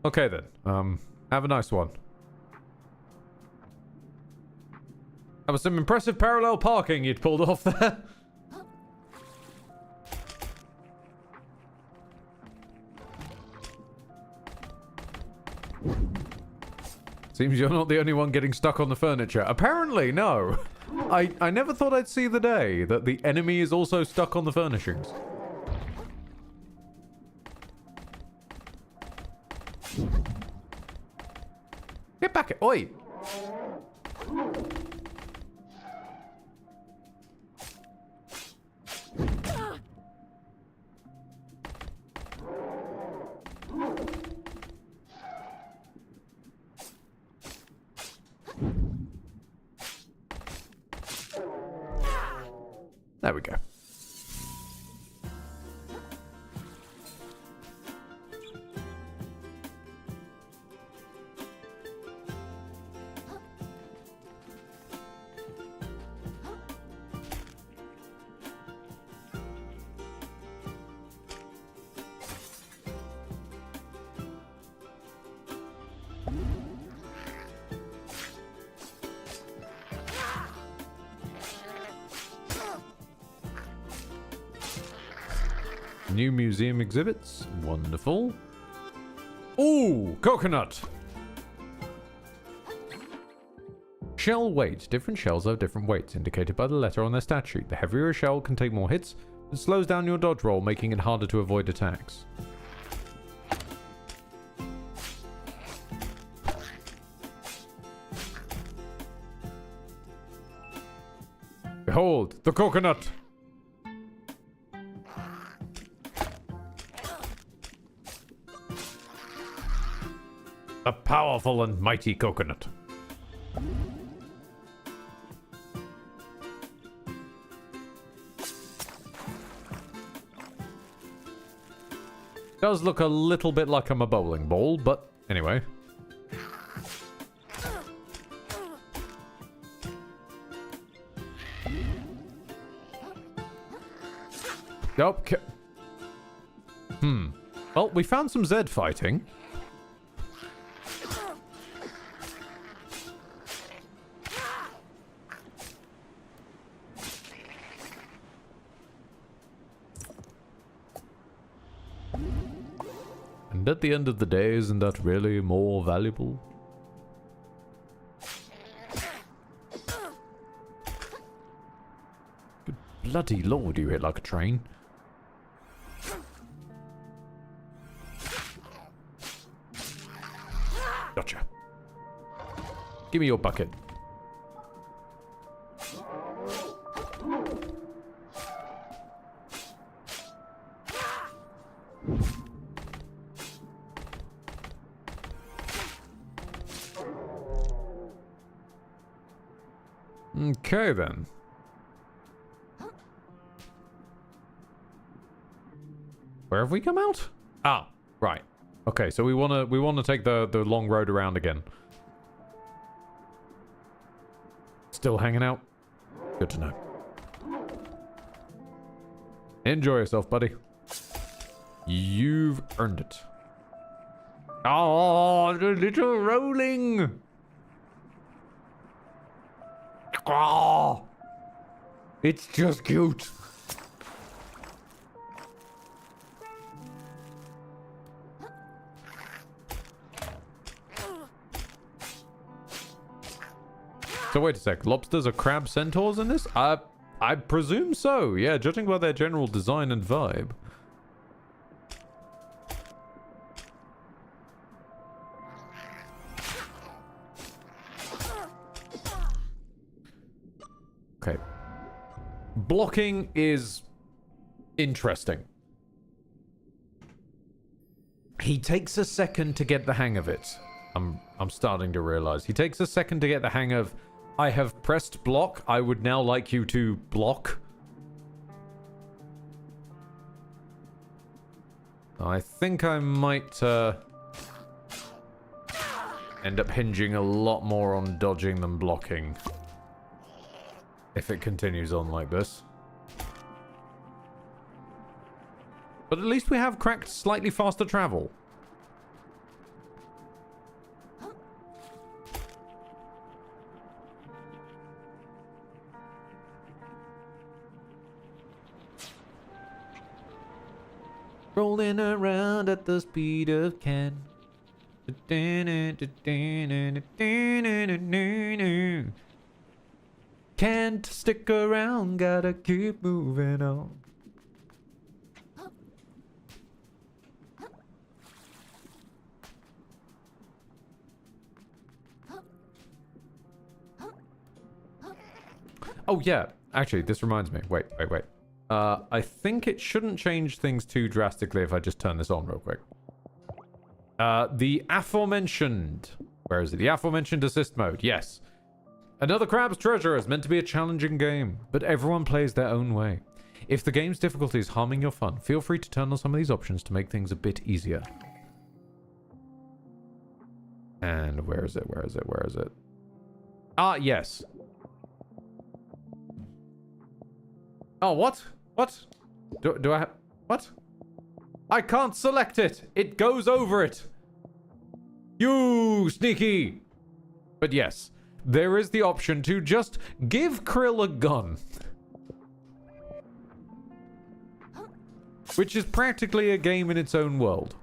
Okay then. Have a nice one. That was some impressive parallel parking you'd pulled off there. Seems you're not the only one getting stuck on the furniture. Apparently, no. I never thought I'd see the day that the enemy is also stuck on the furnishings. Get back! Oi! There we go. New museum exhibits. Wonderful. Ooh, coconut. Shell weight. Different shells have different weights, indicated by the letter on their stat sheet. The heavier a shell can take more hits, but slows down your dodge roll, making it harder to avoid attacks. Behold, the coconut. A powerful and mighty coconut. Does look a little bit like I'm a bowling ball, but anyway. Nope. Well, we found some Zed fighting. And at the end of the day, isn't that really more valuable? Good bloody lord, you hit like a train. Gotcha. Give me your bucket. Okay then. Where have we come out? Ah, right. Okay, so we wanna take the long road around again. Still hanging out? Good to know. Enjoy yourself, buddy. You've earned it. Oh, the little rolling. Oh, it's just cute. So wait a sec. Lobsters are crab centaurs in this? I presume so. Yeah, judging by their general design and vibe. Okay. Blocking is interesting. He takes a second to get the hang of it. I'm starting to realize. He takes a second to get the hang of, I have pressed block. I would now like you to block. I think I might end up hinging a lot more on dodging than blocking. If it continues on like this. But at least we have cracked slightly faster travel. Rolling around at the speed of Ken. Can't stick around, gotta keep moving on. Oh yeah, actually, this reminds me. Wait. I think it shouldn't change things too drastically if I just turn this on real quick. The aforementioned... Where is it? The aforementioned assist mode, yes. Another Crab's Treasure is meant to be a challenging game, but everyone plays their own way. If the game's difficulty is harming your fun, feel free to turn on some of these options to make things a bit easier. And where is it? Ah, yes. Oh, what? What? Do I have... What? I can't select it! It goes over it! You sneaky! But yes, there is the option to just give Krill a gun. Which is practically a game in its own world.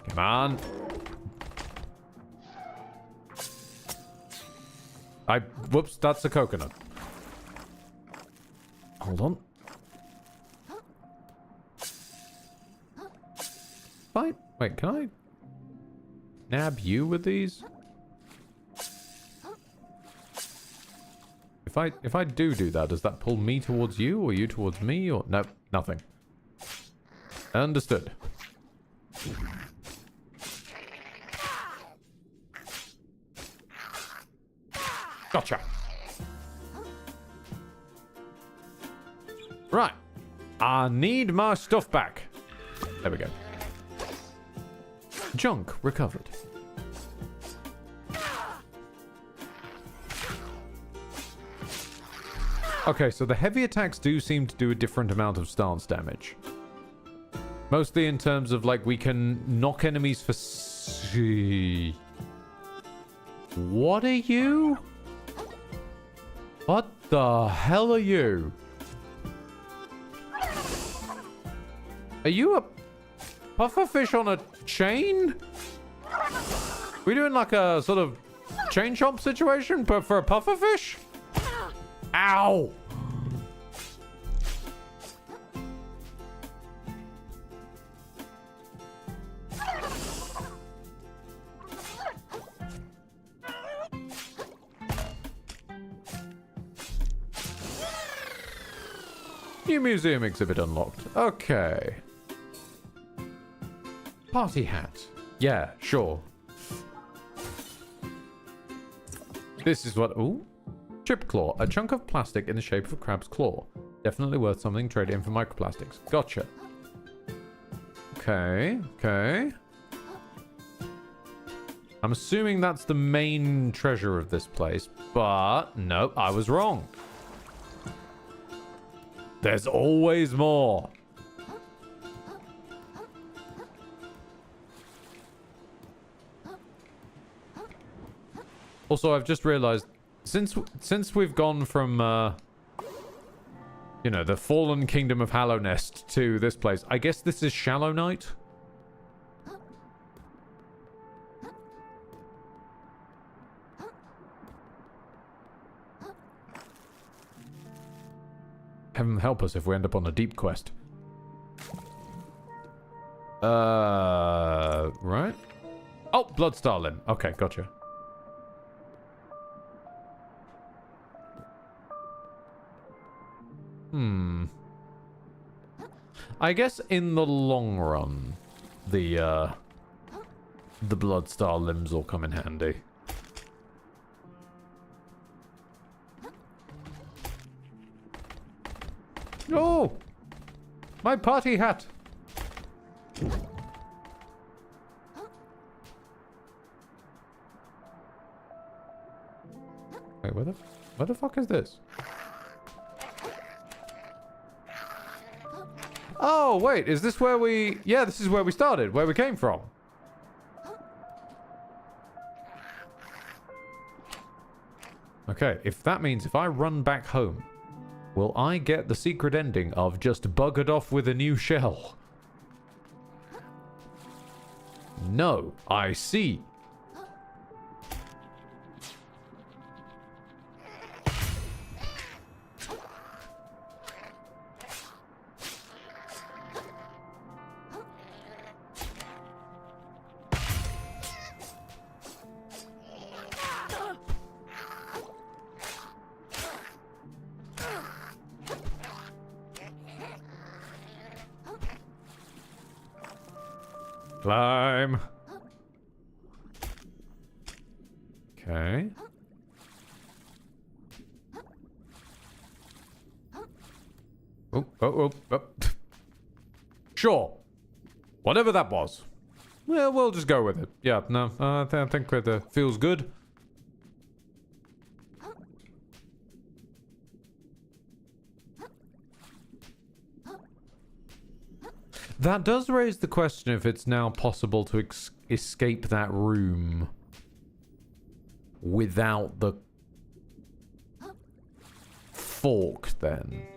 Come on. Whoops, that's a coconut. Hold on. Fine. Wait, can I nab you with these? If I do that, does that pull me towards you or you towards me or no, nothing. Understood. Gotcha. Right. I need my stuff back. There we go. Junk recovered. Okay, so the heavy attacks do seem to do a different amount of stance damage. Mostly in terms of, like, we can knock enemies for... What are you? What the hell are you? Are you a pufferfish on a chain? We doing like a sort of chain chomp situation but for a pufferfish? Ow! New museum exhibit unlocked. Okay. Party hat. Yeah, sure. This is what... Ooh. Chip claw. A chunk of plastic in the shape of a crab's claw. Definitely worth something. Trade in for microplastics. Gotcha. Okay. Okay. I'm assuming that's the main treasure of this place, but no, I was wrong. There's always more. Also, I've just realized, since we've gone from, you know, the fallen kingdom of Hallownest to this place, I guess this is Shallow Night? Heaven help us if we end up on a deep quest. Right? Oh, Bloodstar Limb. Okay, gotcha. I guess in the long run, the Bloodstar limbs will come in handy. Oh! My party hat! Wait, where the fuck is this? Oh, wait, is this where we... Yeah, this is where we started, where we came from. Okay, if that means if I run back home, will I get the secret ending of just buggered off with a new shell? No, I see. Climb. Okay. Oh. Sure. Whatever that was. Well, we'll just go with it. Yeah, no, I think it feels good. That does raise the question if it's now possible to escape that room without the fork, then.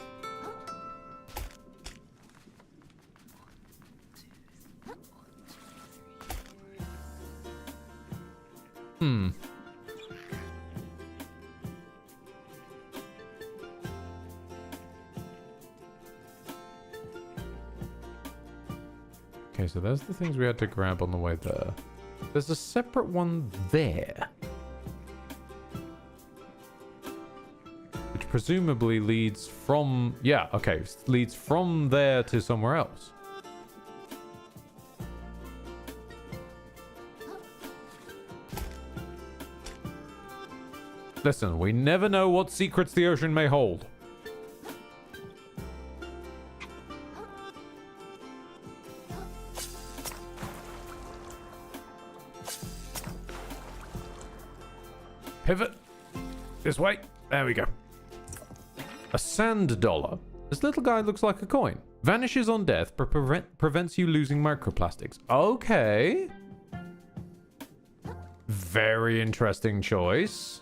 Okay, so there's the things we had to grab on the way there. There's a separate one there, which presumably leads from... Yeah, okay, leads from there to somewhere else. Listen, we never know what secrets the ocean may hold. Pivot. This way. There we go. A sand dollar. This little guy looks like a coin. Vanishes on death, but prevents you losing microplastics. Okay. Very interesting choice.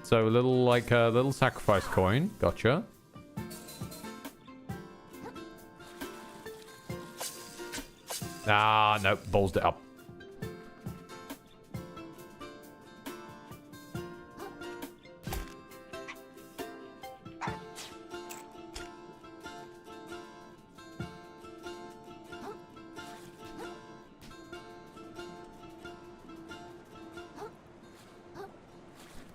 So a little, like a little sacrifice coin. Gotcha. Ah, nope, ballsed it up.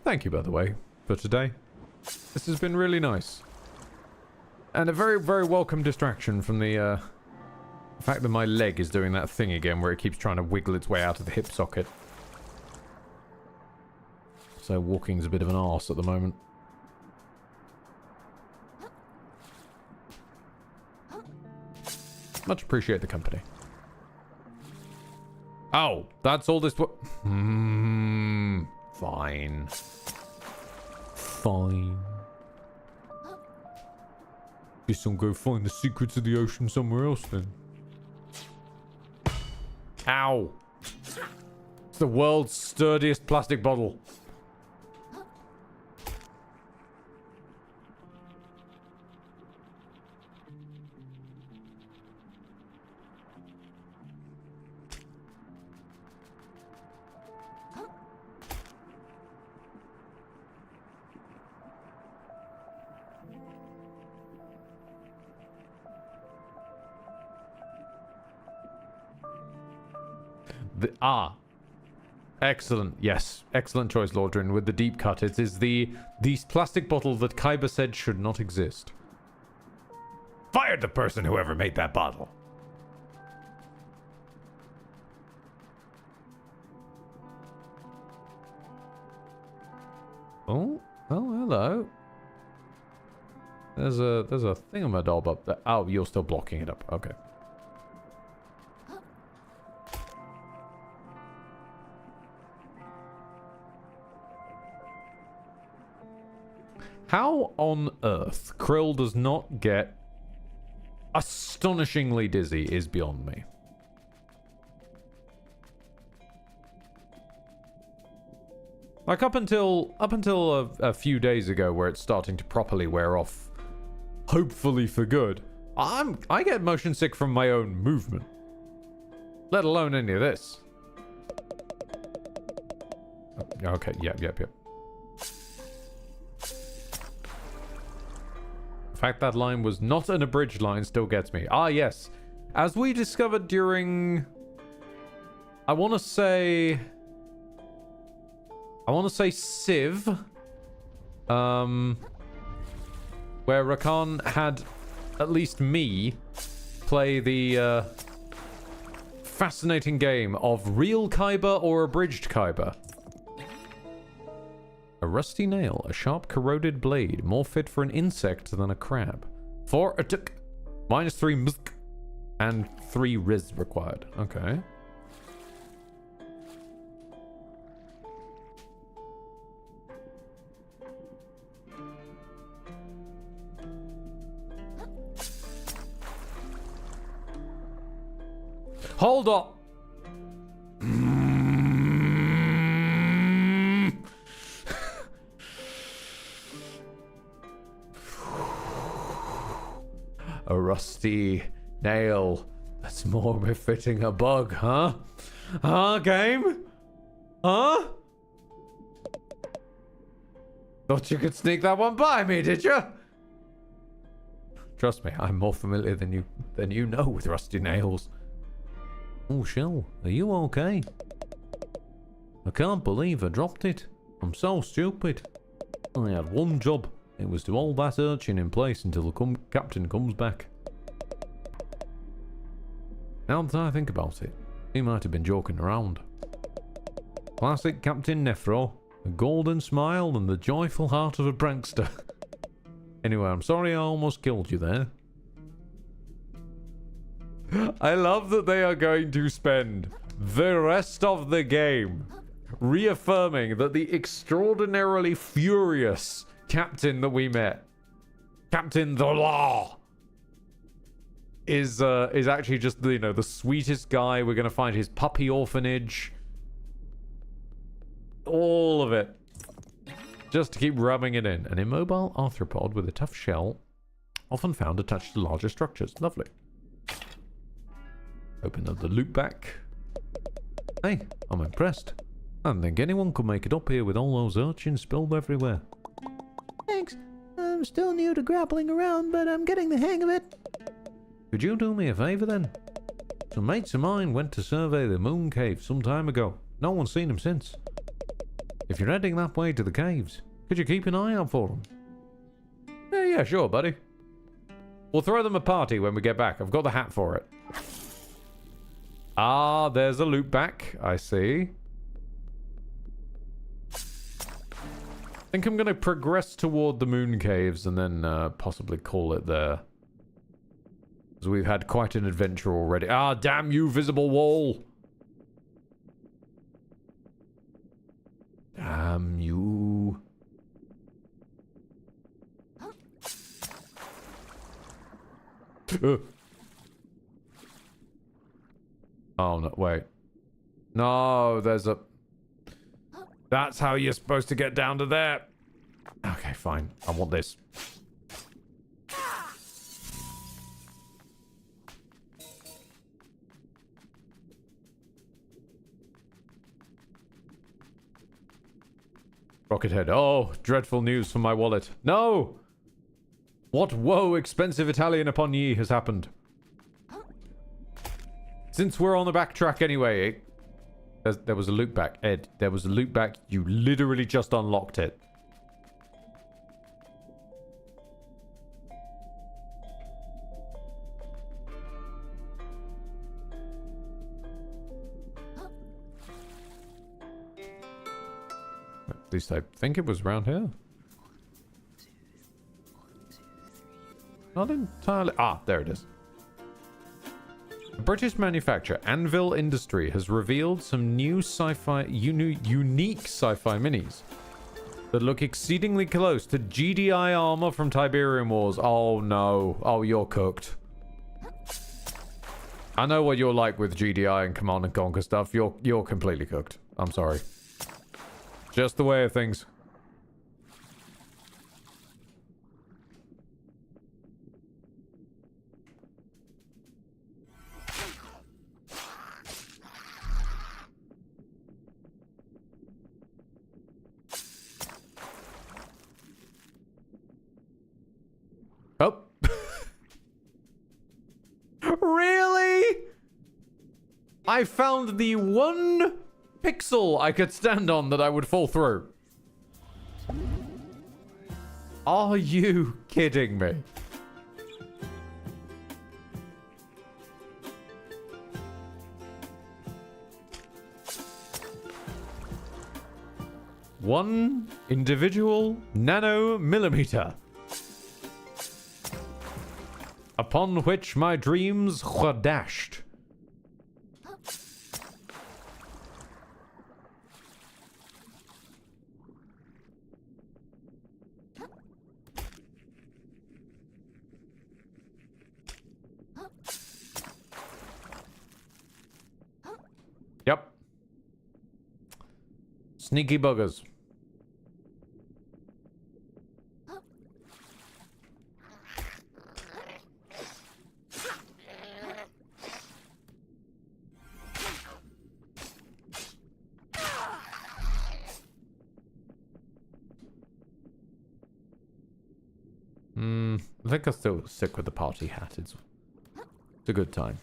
Thank you, by the way, for today. This has been really nice. And a very, very welcome distraction from the fact that my leg is doing that thing again where it keeps trying to wiggle its way out of the hip socket. So walking's a bit of an arse at the moment. Much appreciate the company. Oh, that's all this... Fine. Fine. Guess I'll go find the secrets of the ocean somewhere else then. Ow. It's the world's sturdiest plastic bottle. Excellent. Yes. Excellent choice, Lordrin, with the deep cut. It is the plastic bottle that Kaiba said should not exist. Fired the person who ever made that bottle. Oh, hello. There's a thingamadob up there. Oh, you're still blocking it up. Okay. How on earth Krill does not get astonishingly dizzy is beyond me. Like up until a few days ago, where it's starting to properly wear off, hopefully for good. I get motion sick from my own movement, let alone any of this. Okay, yep. The fact that line was not an abridged line still gets me. Ah, yes. As we discovered during... I want to say Civ. Where Rakan had at least me play the fascinating game of real Kaiba or abridged Kaiba. A rusty nail, a sharp corroded blade, more fit for an insect than a crab. 4 atuk, -3 mzk, and 3 riz required. Okay. Hold up. A rusty nail that's more befitting a bug, huh? Huh, game? Huh? Thought you could sneak that one by me, did you? Trust me, I'm more familiar than you know with rusty nails. Oh, Shell, are you okay? I can't believe I dropped it. I'm so stupid. I had one job. It was to hold that urchin in place until the captain comes back. Now that I think about it, he might have been joking around. Classic Captain Nephro, a golden smile and the joyful heart of a prankster. Anyway, I'm sorry I almost killed you there. I love that they are going to spend the rest of the game reaffirming that the extraordinarily furious captain that we met, Captain the Law, is actually just the sweetest guy. We're gonna find his puppy orphanage, all of it, just to keep rubbing it in. An immobile arthropod with a tough shell, often found attached to larger structures. Lovely. Open up the loot back. Hey, I'm impressed. I don't think anyone could make it up here with all those urchins spilled everywhere. Thanks. I'm still new to grappling around, but I'm getting the hang of it. Could you do me a favour then? Some mates of mine went to survey the moon cave some time ago. No one's seen them since. If you're heading that way to the caves, could you keep an eye out for them? Yeah, sure, buddy. We'll throw them a party when we get back. I've got the hat for it. Ah, there's a loot back. I see. I think I'm going to progress toward the moon caves and then possibly call it there. As we've had quite an adventure already. Ah, damn you, visible wall! Damn you. Oh, no, wait. No, there's a... That's how you're supposed to get down to there. Okay, fine. I want this. Rocket head. Oh, dreadful news for my wallet. No! What woe, expensive Italian upon ye, has happened? Since we're on the backtrack anyway, there was a loop back. Ed, there was a loop back. You literally just unlocked it. At least I think it was around here. Not entirely. Ah, there it is. A British manufacturer, Anvil Industry, has revealed some new unique sci-fi minis that look exceedingly close to GDI armor from Tiberium Wars. Oh no. Oh, you're cooked. I know what you're like with GDI and Command and Conquer stuff. You're completely cooked. I'm sorry. Just the way of things. Oh. Really? I found the one pixel I could stand on that I would fall through. Are you kidding me? One individual nanomillimeter upon which my dreams were dashed. Yep. Sneaky buggers. I think I'll still stick with the party hat. It's a good time.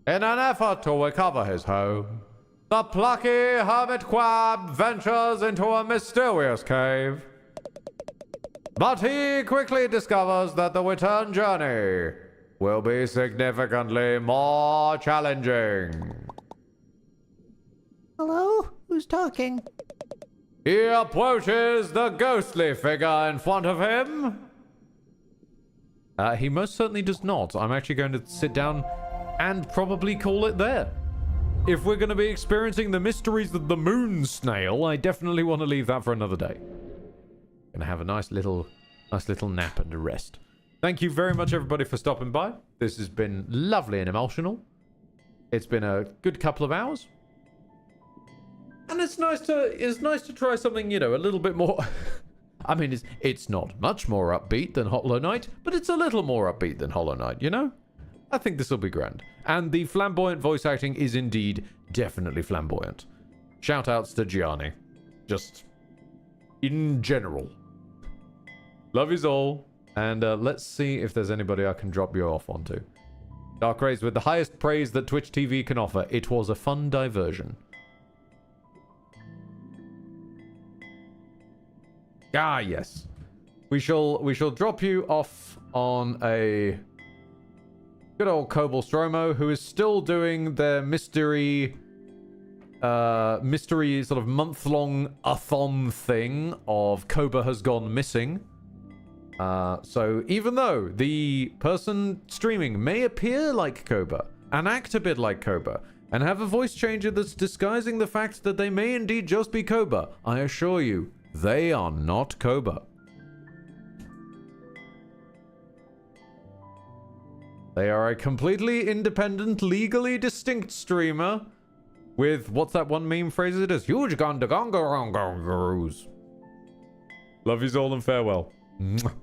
In an effort to recover his home, the plucky hermit crab ventures into a mysterious cave. But he quickly discovers that the return journey will be significantly more challenging. Hello? Who's talking? He approaches the ghostly figure in front of him. He most certainly does not. I'm actually going to sit down and probably call it there. If we're going to be experiencing the mysteries of the moon snail, I definitely want to leave that for another day. Gonna have a nice little nap and a rest. Thank you very much, everybody, for stopping by. This has been lovely and emotional. It's been a good couple of hours. And it's nice to try something, you know, a little bit more. I mean, it's not much more upbeat than Hollow Knight, but it's a little more upbeat than Hollow Knight, you know? I think this will be grand. And the flamboyant voice acting is indeed definitely flamboyant. Shout outs to Gianni. Just in general. Love yous all. And let's see if there's anybody I can drop you off onto. Dark Rays with the highest praise that Twitch TV can offer. It was a fun diversion. Ah, yes. We shall drop you off on a good old Kobold Stromo, who is still doing their mystery mystery sort of month-long a-thon thing of Koba has gone missing. So even though the person streaming may appear like Koba and act a bit like Koba and have a voice changer that's disguising the fact that they may indeed just be Koba, I assure you, they are not Koba. They are a completely independent, legally distinct streamer with, what's that one meme phrase it is? Huge gondagongarongaroos. Love yous all and farewell. Mwah.